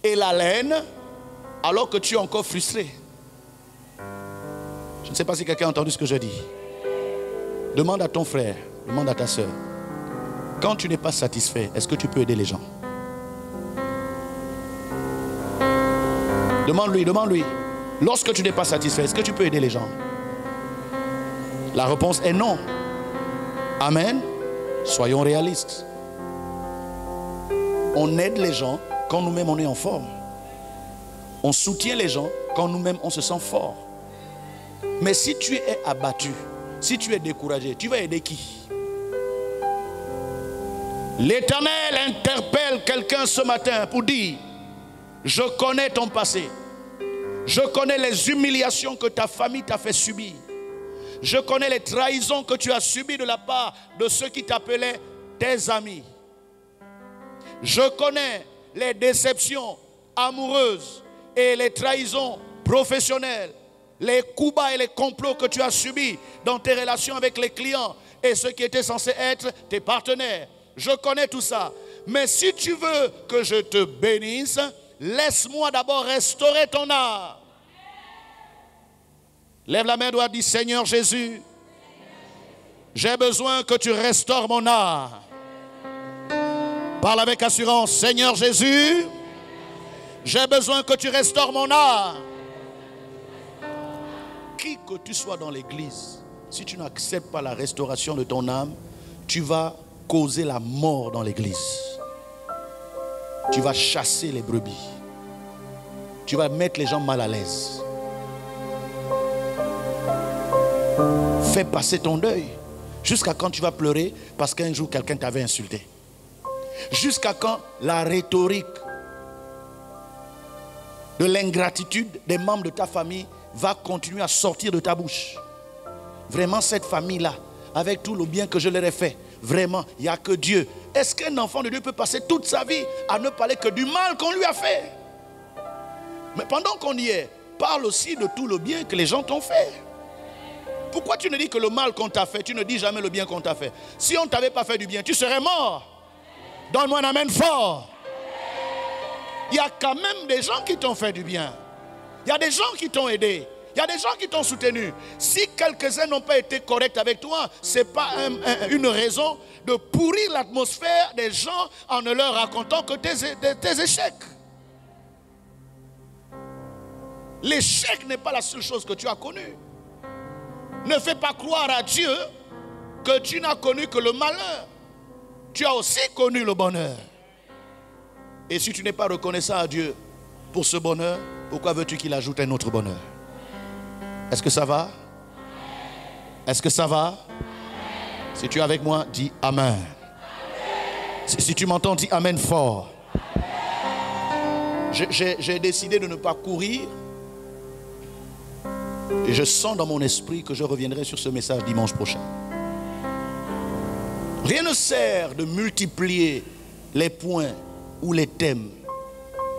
et la laine alors que tu es encore frustré. Je ne sais pas si quelqu'un a entendu ce que je dis. Demande à ton frère, demande à ta soeur. Quand tu n'es pas satisfait, est-ce que tu peux aider les gens? Demande-lui, demande-lui. Lorsque tu n'es pas satisfait, est-ce que tu peux aider les gens? La réponse est non. Amen. Soyons réalistes. On aide les gens quand nous-mêmes on est en forme. On soutient les gens quand nous-mêmes on se sent fort. Mais si tu es abattu, si tu es découragé, tu vas aider qui? L'Éternel interpelle quelqu'un ce matin pour dire, je connais ton passé. Je connais les humiliations que ta famille t'a fait subir. Je connais les trahisons que tu as subies de la part de ceux qui t'appelaient tes amis. Je connais les déceptions amoureuses et les trahisons professionnelles, les coups bas et les complots que tu as subis dans tes relations avec les clients et ceux qui étaient censés être tes partenaires. Je connais tout ça. Mais si tu veux que je te bénisse, laisse-moi d'abord restaurer ton âme. Lève la main droite, dis Seigneur Jésus, j'ai besoin que tu restaures mon âme. Parle avec assurance, Seigneur Jésus, j'ai besoin que tu restaures mon âme. Qui que tu sois dans l'église, si tu n'acceptes pas la restauration de ton âme, tu vas causer la mort dans l'église. Tu vas chasser les brebis. Tu vas mettre les gens mal à l'aise. Fais passer ton deuil. Jusqu'à quand tu vas pleurer parce qu'un jour quelqu'un t'avait insulté? Jusqu'à quand la rhétorique de l'ingratitude des membres de ta famille va continuer à sortir de ta bouche? Vraiment cette famille-là, avec tout le bien que je leur ai fait, vraiment, il n'y a que Dieu. Est-ce qu'un enfant de Dieu peut passer toute sa vie à ne parler que du mal qu'on lui a fait? Mais pendant qu'on y est, parle aussi de tout le bien que les gens t'ont fait. Pourquoi tu ne dis que le mal qu'on t'a fait, tu ne dis jamais le bien qu'on t'a fait? Si on ne t'avait pas fait du bien, tu serais mort. Donne-moi un amen fort. Il y a quand même des gens qui t'ont fait du bien. Il y a des gens qui t'ont aidé. Il y a des gens qui t'ont soutenu. Si quelques-uns n'ont pas été corrects avec toi, ce n'est pas une raison de pourrir l'atmosphère des gens en ne leur racontant que tes échecs. l'échec n'est pas la seule chose que tu as connue. Ne fais pas croire à Dieu que tu n'as connu que le malheur. Tu as aussi connu le bonheur. Et si tu n'es pas reconnaissant à Dieu pour ce bonheur, pourquoi veux-tu qu'il ajoute un autre bonheur? Est-ce que ça va? Est-ce que ça va? Si tu es avec moi, dis Amen. Si tu m'entends, dis Amen fort. J'ai décidé de ne pas courir. Et je sens dans mon esprit que je reviendrai sur ce message dimanche prochain. Rien ne sert de multiplier les points ou les thèmes.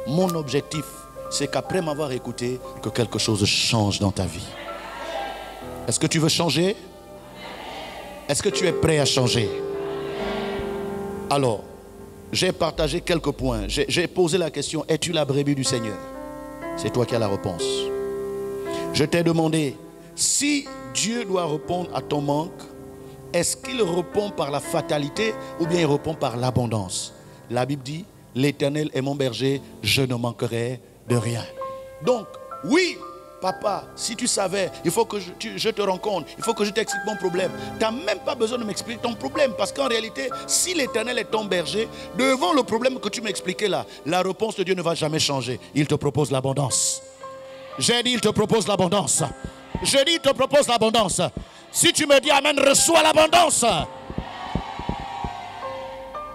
Mon objectif, c'est qu'après m'avoir écouté, que quelque chose change dans ta vie. Est-ce que tu veux changer? Est-ce que tu es prêt à changer? Alors, j'ai partagé quelques points. J'ai posé la question, es-tu la brebis du Seigneur? C'est toi qui as la réponse. Je t'ai demandé, si Dieu doit répondre à ton manque, est-ce qu'il répond par la fatalité ou bien il répond par l'abondance? La Bible dit, l'Éternel est mon berger, je ne manquerai de rien. Donc, oui, papa, si tu savais, il faut que je te rencontre, il faut que je t'explique mon problème. Tu n'as même pas besoin de m'expliquer ton problème, parce qu'en réalité, si l'Éternel est ton berger, devant le problème que tu m'expliquais là, la réponse de Dieu ne va jamais changer. Il te propose l'abondance. J'ai dit, il te propose l'abondance. J'ai dit, il te propose l'abondance. Si tu me dis Amen, reçois l'abondance.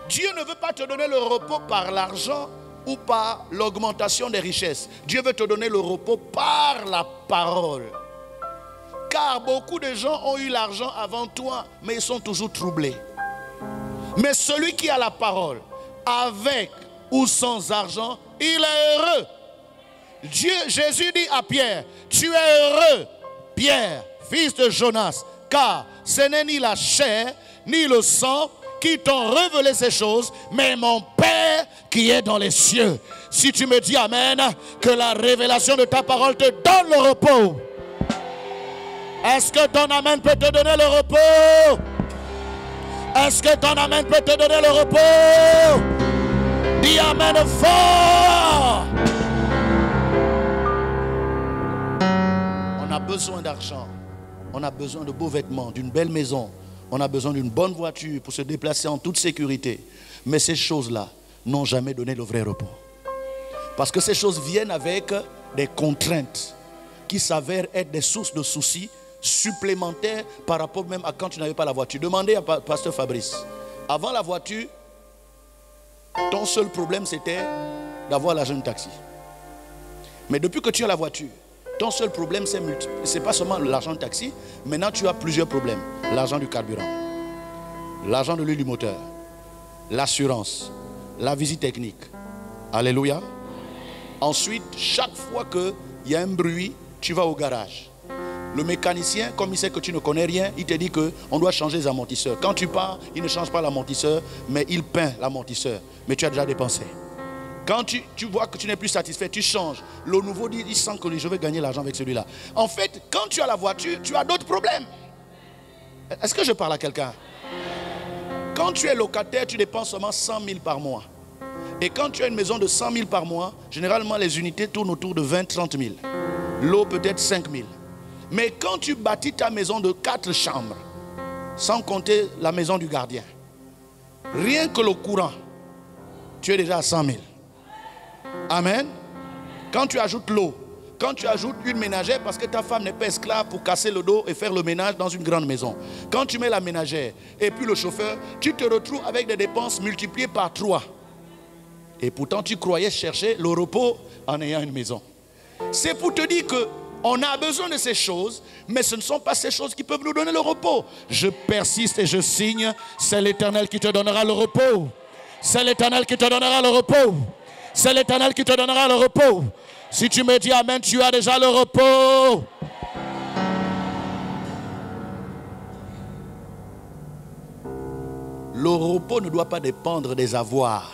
Dieu ne veut pas te donner le repos par l'argent ou par l'augmentation des richesses. Dieu veut te donner le repos par la parole. Car beaucoup de gens ont eu l'argent avant toi, mais ils sont toujours troublés. Mais celui qui a la parole, avec ou sans argent, il est heureux. Jésus dit à Pierre, tu es heureux, Pierre, fils de Jonas, car ce n'est ni la chair, ni le sang qui t'ont révélé ces choses, mais mon Père qui est dans les cieux. Si tu me dis Amen, que la révélation de ta parole te donne le repos. Est-ce que ton Amen peut te donner le repos? Est-ce que ton Amen peut te donner le repos? Dis Amen fort. On a besoin d'argent, on a besoin de beaux vêtements, d'une belle maison, on a besoin d'une bonne voiture pour se déplacer en toute sécurité. Mais ces choses-là n'ont jamais donné le vrai repos. Parce que ces choses viennent avec des contraintes qui s'avèrent être des sources de soucis supplémentaires par rapport même à quand tu n'avais pas la voiture. Demandez à Pasteur Fabrice. Avant la voiture, ton seul problème c'était d'avoir l'argent de taxi. Mais depuis que tu as la voiture, ton seul problème, c'est pas seulement l'argent de taxi. Maintenant, tu as plusieurs problèmes. L'argent du carburant, l'argent de l'huile du moteur, l'assurance, la visite technique. Alléluia. Ensuite, chaque fois qu'il y a un bruit, tu vas au garage. Le mécanicien, comme il sait que tu ne connais rien, il te dit qu'on doit changer les amortisseurs. Quand tu pars, il ne change pas l'amortisseur, mais il peint l'amortisseur. Mais tu as déjà dépensé. Quand tu vois que tu n'es plus satisfait, tu changes. Le nouveau dit, il sent que je vais gagner l'argent avec celui-là. En fait, quand tu as la voiture, tu as d'autres problèmes. Est-ce que je parle à quelqu'un? Quand tu es locataire, tu dépenses seulement 100 000 par mois. Et quand tu as une maison de 100 000 par mois, généralement les unités tournent autour de 20-30 000. L'eau peut-être 5 000. Mais quand tu bâtis ta maison de 4 chambres, sans compter la maison du gardien, rien que le courant, tu es déjà à 100 000. Amen. Quand tu ajoutes l'eau, quand tu ajoutes une ménagère, parce que ta femme n'est pas esclave pour casser le dos et faire le ménage dans une grande maison. Quand tu mets la ménagère et puis le chauffeur, tu te retrouves avec des dépenses multipliées par 3. Et pourtant tu croyais chercher le repos en ayant une maison. C'est pour te dire qu'on a besoin de ces choses, mais ce ne sont pas ces choses qui peuvent nous donner le repos. Je persiste et je signe, c'est l'Éternel qui te donnera le repos. C'est l'Éternel qui te donnera le repos. C'est l'Éternel qui te donnera le repos. Si tu me dis Amen, tu as déjà le repos. Le repos ne doit pas dépendre des avoirs.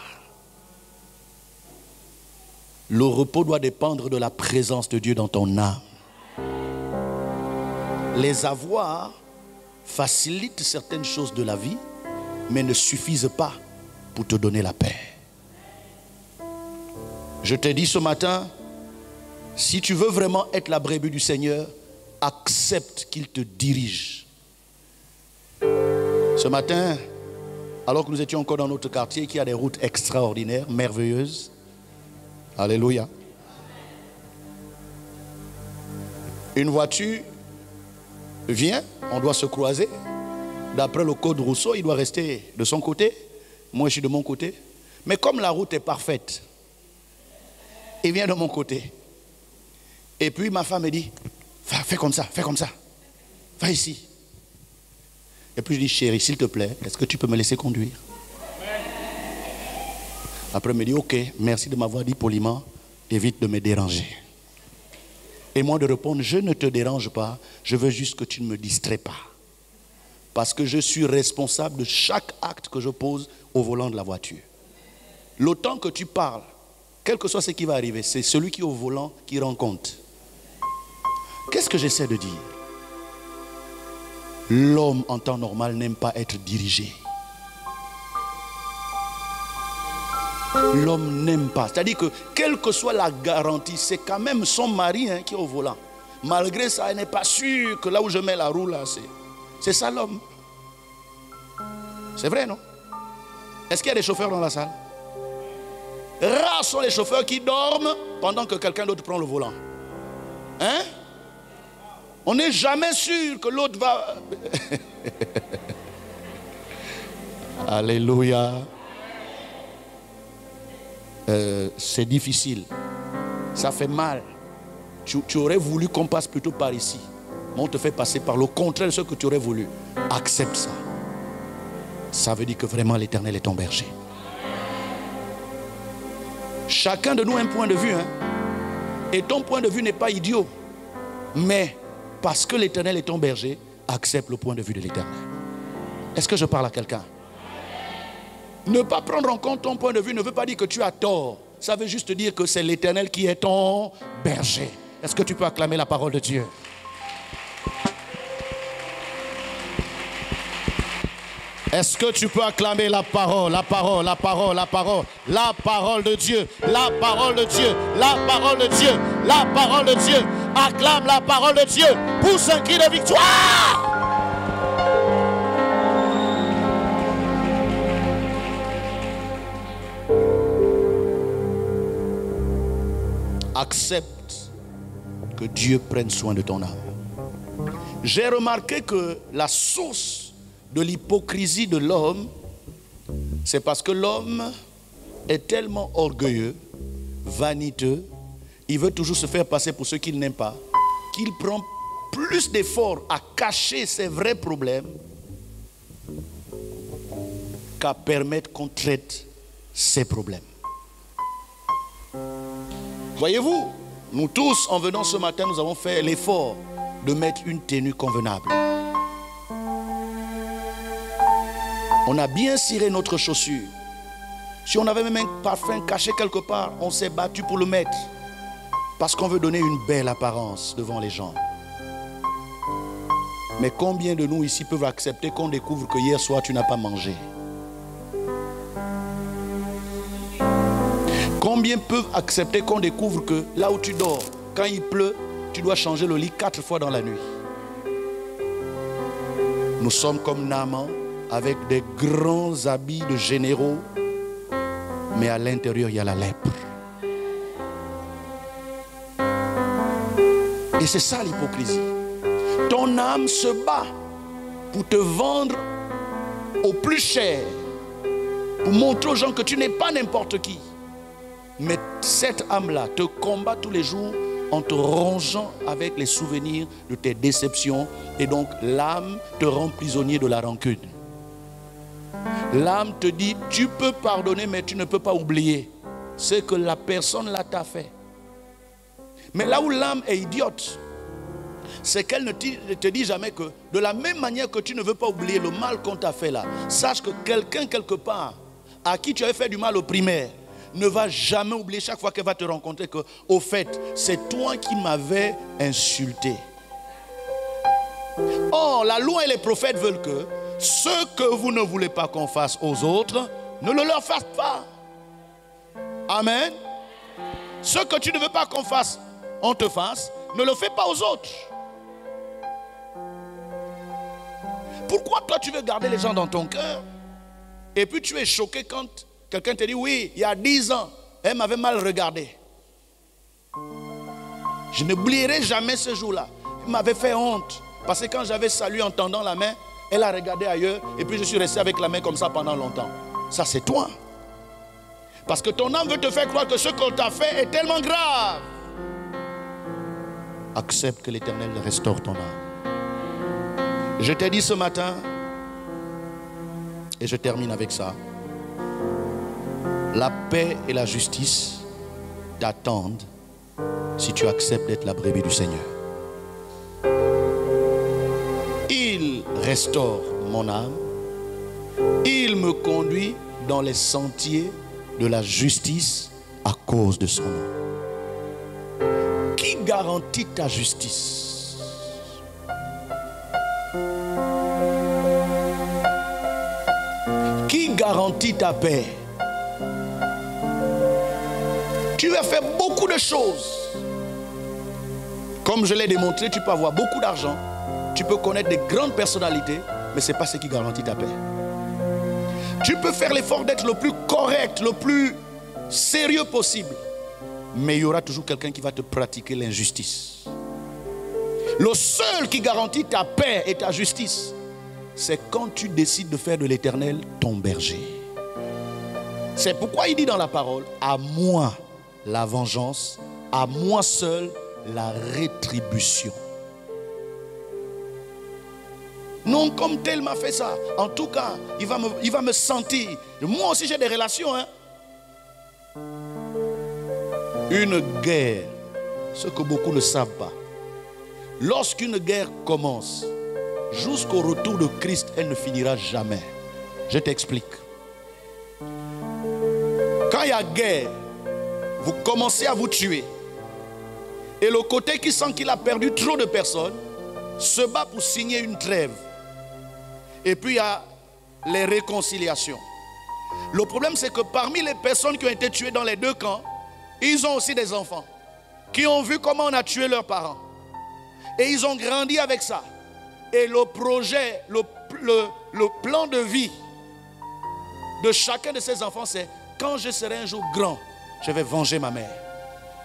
Le repos doit dépendre de la présence de Dieu dans ton âme. Les avoirs facilitent certaines choses de la vie, mais ne suffisent pas pour te donner la paix. Je t'ai dit ce matin, Si tu veux vraiment être la brebis du Seigneur, accepte qu'il te dirige. Ce matin, alors que nous étions encore dans notre quartier, qui a des routes extraordinaires, merveilleuses. Alléluia. Une voiture vient, on doit se croiser. D'après le code Rousseau, il doit rester de son côté. Moi, je suis de mon côté. Mais comme la route est parfaite, il vient de mon côté. Et puis ma femme me dit, fais comme ça, va ici. Et puis je dis, chérie, s'il te plaît, est-ce que tu peux me laisser conduire? Après elle me dit, ok, merci de m'avoir dit poliment, évite de me déranger. Et moi de répondre, je ne te dérange pas, je veux juste que tu ne me distrais pas. Parce que je suis responsable de chaque acte que je pose au volant de la voiture. L'autant que tu parles, quel que soit ce qui va arriver, c'est celui qui est au volant qui rend compte. Qu'est-ce que j'essaie de dire? L'homme en temps normal n'aime pas être dirigé. L'homme n'aime pas. C'est-à-dire que quelle que soit la garantie, c'est quand même son mari qui est au volant. Malgré ça, elle n'est pas sûre que là où je mets la roue, là, c'est ça l'homme. C'est vrai, non? Est-ce qu'il y a des chauffeurs dans la salle? Rares sont les chauffeurs qui dorment pendant que quelqu'un d'autre prend le volant. Hein? On n'est jamais sûr que l'autre va... Alléluia. C'est difficile. Ça fait mal. Tu aurais voulu qu'on passe plutôt par ici. Mais on te fait passer par le contraire de ce que tu aurais voulu. Accepte ça. Ça veut dire que vraiment l'Éternel est ton berger. Chacun de nous a un point de vue. Et ton point de vue n'est pas idiot. Mais parce que l'Éternel est ton berger, accepte le point de vue de l'Éternel. Est-ce que je parle à quelqu'un? Ne pas prendre en compte ton point de vue ne veut pas dire que tu as tort. Ça veut juste dire que c'est l'Éternel qui est ton berger. Est-ce que tu peux acclamer la parole de Dieu? Est-ce que tu peux acclamer la parole, la parole, la parole, la parole, la parole de Dieu, la parole de Dieu, la parole de Dieu, la parole de Dieu. Acclame la parole de Dieu. Pousse un cri de victoire. Accepte que Dieu prenne soin de ton âme. J'ai remarqué que la source de l'hypocrisie de l'homme, c'est parce que l'homme est tellement orgueilleux, vaniteux, il veut toujours se faire passer pour ce qu'il n'aime pas, qu'il prend plus d'efforts à cacher ses vrais problèmes qu'à permettre qu'on traite ses problèmes. Voyez-vous, nous tous, en venant ce matin, nous avons fait l'effort de mettre une tenue convenable. On a bien ciré notre chaussure. Si on avait même un parfum caché quelque part, on s'est battu pour le mettre. Parce qu'on veut donner une belle apparence devant les gens. Mais combien de nous ici peuvent accepter qu'on découvre que hier soir tu n'as pas mangé? Combien peuvent accepter qu'on découvre que là où tu dors, quand il pleut, tu dois changer le lit 4 fois dans la nuit? Nous sommes comme Naaman, avec des grands habits de généraux, mais à l'intérieur il y a la lèpre. Et c'est ça l'hypocrisie. Ton âme se bat pour te vendre au plus cher, pour montrer aux gens que tu n'es pas n'importe qui. Mais cette âme-là te combat tous les jours en te rongeant avec les souvenirs de tes déceptions. Et donc l'âme te rend prisonnier de la rancune. L'âme te dit, tu peux pardonner, mais tu ne peux pas oublier ce que la personne là t'a fait. Mais là où l'âme est idiote, c'est qu'elle ne te dit jamais que de la même manière que tu ne veux pas oublier le mal qu'on t'a fait là, sache que quelqu'un quelque part à qui tu avais fait du mal au primaire ne va jamais oublier chaque fois qu'elle va te rencontrer que, au fait, c'est toi qui m'avais insulté. Or, la loi et les prophètes veulent que ce que vous ne voulez pas qu'on fasse aux autres, ne le leur fasse pas. Amen. Ce que tu ne veux pas qu'on fasse, on te fasse, ne le fais pas aux autres. Pourquoi toi tu veux garder les gens dans ton cœur et puis tu es choqué quand quelqu'un te dit oui, il y a 10 ans, elle m'avait mal regardé. Je n'oublierai jamais ce jour-là. Elle m'avait fait honte parce que quand j'avais salué en tendant la main, elle a regardé ailleurs et puis je suis resté avec la main comme ça pendant longtemps. Ça c'est toi. Parce que ton âme veut te faire croire que ce qu'on t'a fait est tellement grave. Accepte que l'Éternel restaure ton âme. Je t'ai dit ce matin, et je termine avec ça, la paix et la justice t'attendent si tu acceptes d'être la brebis du Seigneur. Il restaure mon âme, il me conduit dans les sentiers de la justice à cause de son nom. Qui garantit ta justice? Qui garantit ta paix? Tu as fait beaucoup de choses. Comme je l'ai démontré, tu peux avoir beaucoup d'argent, tu peux connaître des grandes personnalités, mais ce n'est pas ce qui garantit ta paix. Tu peux faire l'effort d'être le plus correct, le plus sérieux possible, mais il y aura toujours quelqu'un qui va te pratiquer l'injustice. Le seul qui garantit ta paix et ta justice, c'est quand tu décides de faire de l'Éternel ton berger. C'est pourquoi il dit dans la parole, à moi la vengeance, à moi seul la rétribution. Non, comme tel m'a fait ça. En tout cas, il va me sentir. Moi aussi j'ai des relations. Une guerre, ce que beaucoup ne savent pas. Lorsqu'une guerre commence, jusqu'au retour de Christ, elle ne finira jamais. Je t'explique. Quand il y a guerre, vous commencez à vous tuer. Et le côté qui sent qu'il a perdu trop de personnes se bat pour signer une trêve. Et puis il y a les réconciliations. Le problème c'est que parmi les personnes qui ont été tuées dans les deux camps, ils ont aussi des enfants qui ont vu comment on a tué leurs parents. Et ils ont grandi avec ça. Et le projet, le plan de vie de chacun de ces enfants, c'est quand je serai un jour grand, je vais venger ma mère.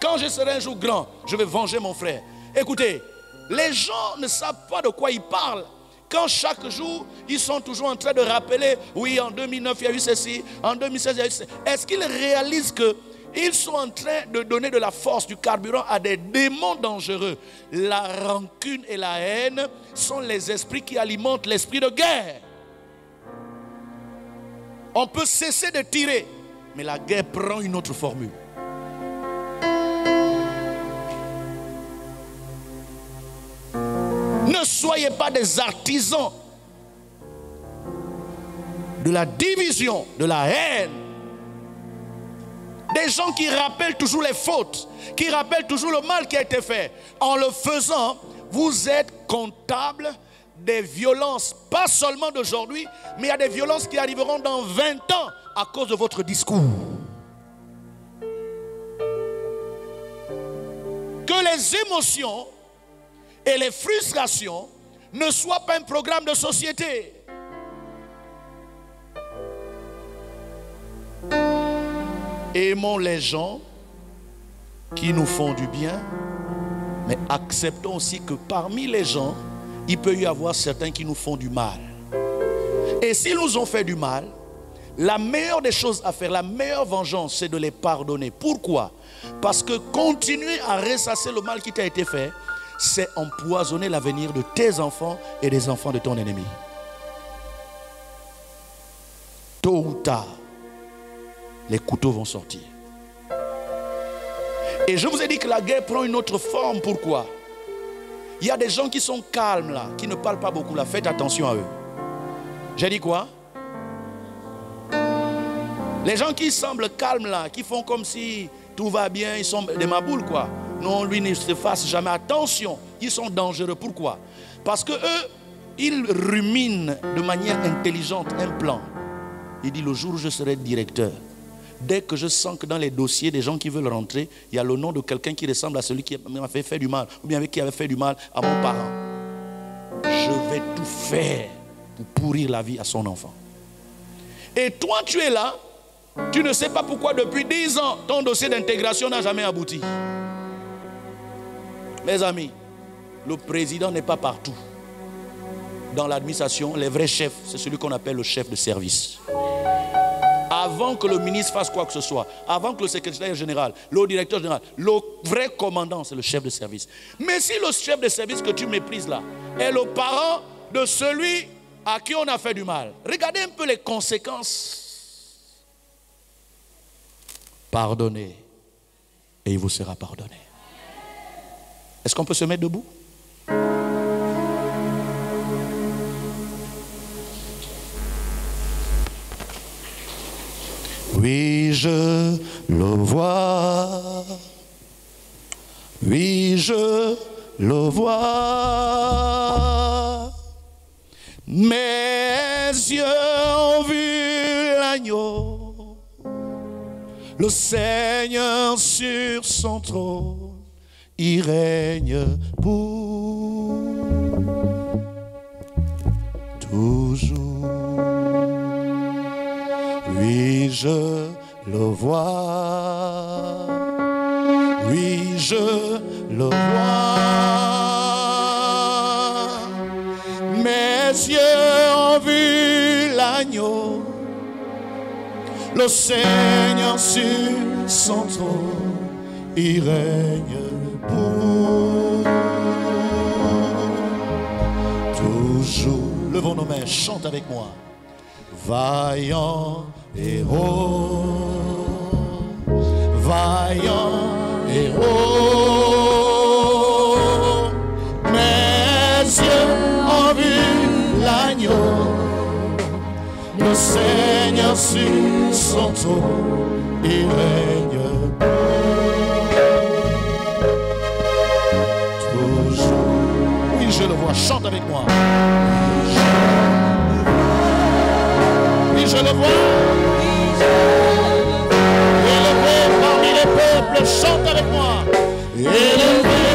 Quand je serai un jour grand, je vais venger mon frère. Écoutez, les gens ne savent pas de quoi ils parlent. Quand chaque jour, ils sont toujours en train de rappeler, oui, en 2009, il y a eu ceci, en 2016, il y a eu ceci. Est-ce qu'ils réalisent qu'ils sont en train de donner de la force, du carburant à des démons dangereux? La rancune et la haine sont les esprits qui alimentent l'esprit de guerre. On peut cesser de tirer, mais la guerre prend une autre formule. Ne soyez pas des artisans de la division, de la haine. Des gens qui rappellent toujours les fautes, qui rappellent toujours le mal qui a été fait. En le faisant, vous êtes comptable des violences, pas seulement d'aujourd'hui, mais il y a des violences qui arriveront dans 20 ans à cause de votre discours. Que les émotions et les frustrations ne soient pas un programme de société. Aimons les gens qui nous font du bien, mais acceptons aussi que parmi les gens, il peut y avoir certains qui nous font du mal. Et s'ils nous ont fait du mal, la meilleure des choses à faire, la meilleure vengeance, c'est de les pardonner. Pourquoi? Parce que continuer à ressasser le mal qui t'a été fait, c'est empoisonner l'avenir de tes enfants et des enfants de ton ennemi. Tôt ou tard, les couteaux vont sortir. Et je vous ai dit que la guerre prend une autre forme. Pourquoi? Il y a des gens qui sont calmes là, qui ne parlent pas beaucoup là. Faites attention à eux. J'ai dit quoi? Les gens qui semblent calmes là, qui font comme si tout va bien, ils sont des maboules quoi. Non, lui ne se fasse jamais. Attention, ils sont dangereux. Pourquoi? Parce que eux, ils ruminent de manière intelligente un plan. Il dit le jour où je serai directeur, Dès que je sens que dans les dossiers des gens qui veulent rentrer, il y a le nom de quelqu'un qui ressemble à celui qui m'a fait du mal, ou bien qui avait fait du mal à mon parent, je vais tout faire pour pourrir la vie à son enfant. Et toi, tu es là, tu ne sais pas pourquoi depuis 10 ans, ton dossier d'intégration n'a jamais abouti. Mes amis, le président n'est pas partout. Dans l'administration, les vrais chefs, c'est celui qu'on appelle le chef de service. Avant que le ministre fasse quoi que ce soit, avant que le secrétaire général, le directeur général, le vrai commandant, c'est le chef de service. Mais si le chef de service que tu méprises là est le parent de celui à qui on a fait du mal, regardez un peu les conséquences. Pardonnez et il vous sera pardonné. Est-ce qu'on peut se mettre debout? Oui, je le vois. Oui, je le vois. Mes yeux ont vu l'agneau, le Seigneur sur son trône, il règne pour toujours. Oui, je le vois. Oui, je le vois. Mes yeux ont vu l'agneau, le Seigneur sur son trône, il règne pour toujours. Levons nos mains, chante avec moi. Vaillant héros, vaillant héros, mes yeux ont vu l'agneau, le Seigneur sur son trône, il règne toujours. Oui, je le vois, chante avec moi. Oui, je le vois. Élevé parmi les peuples, chante avec moi. Élevé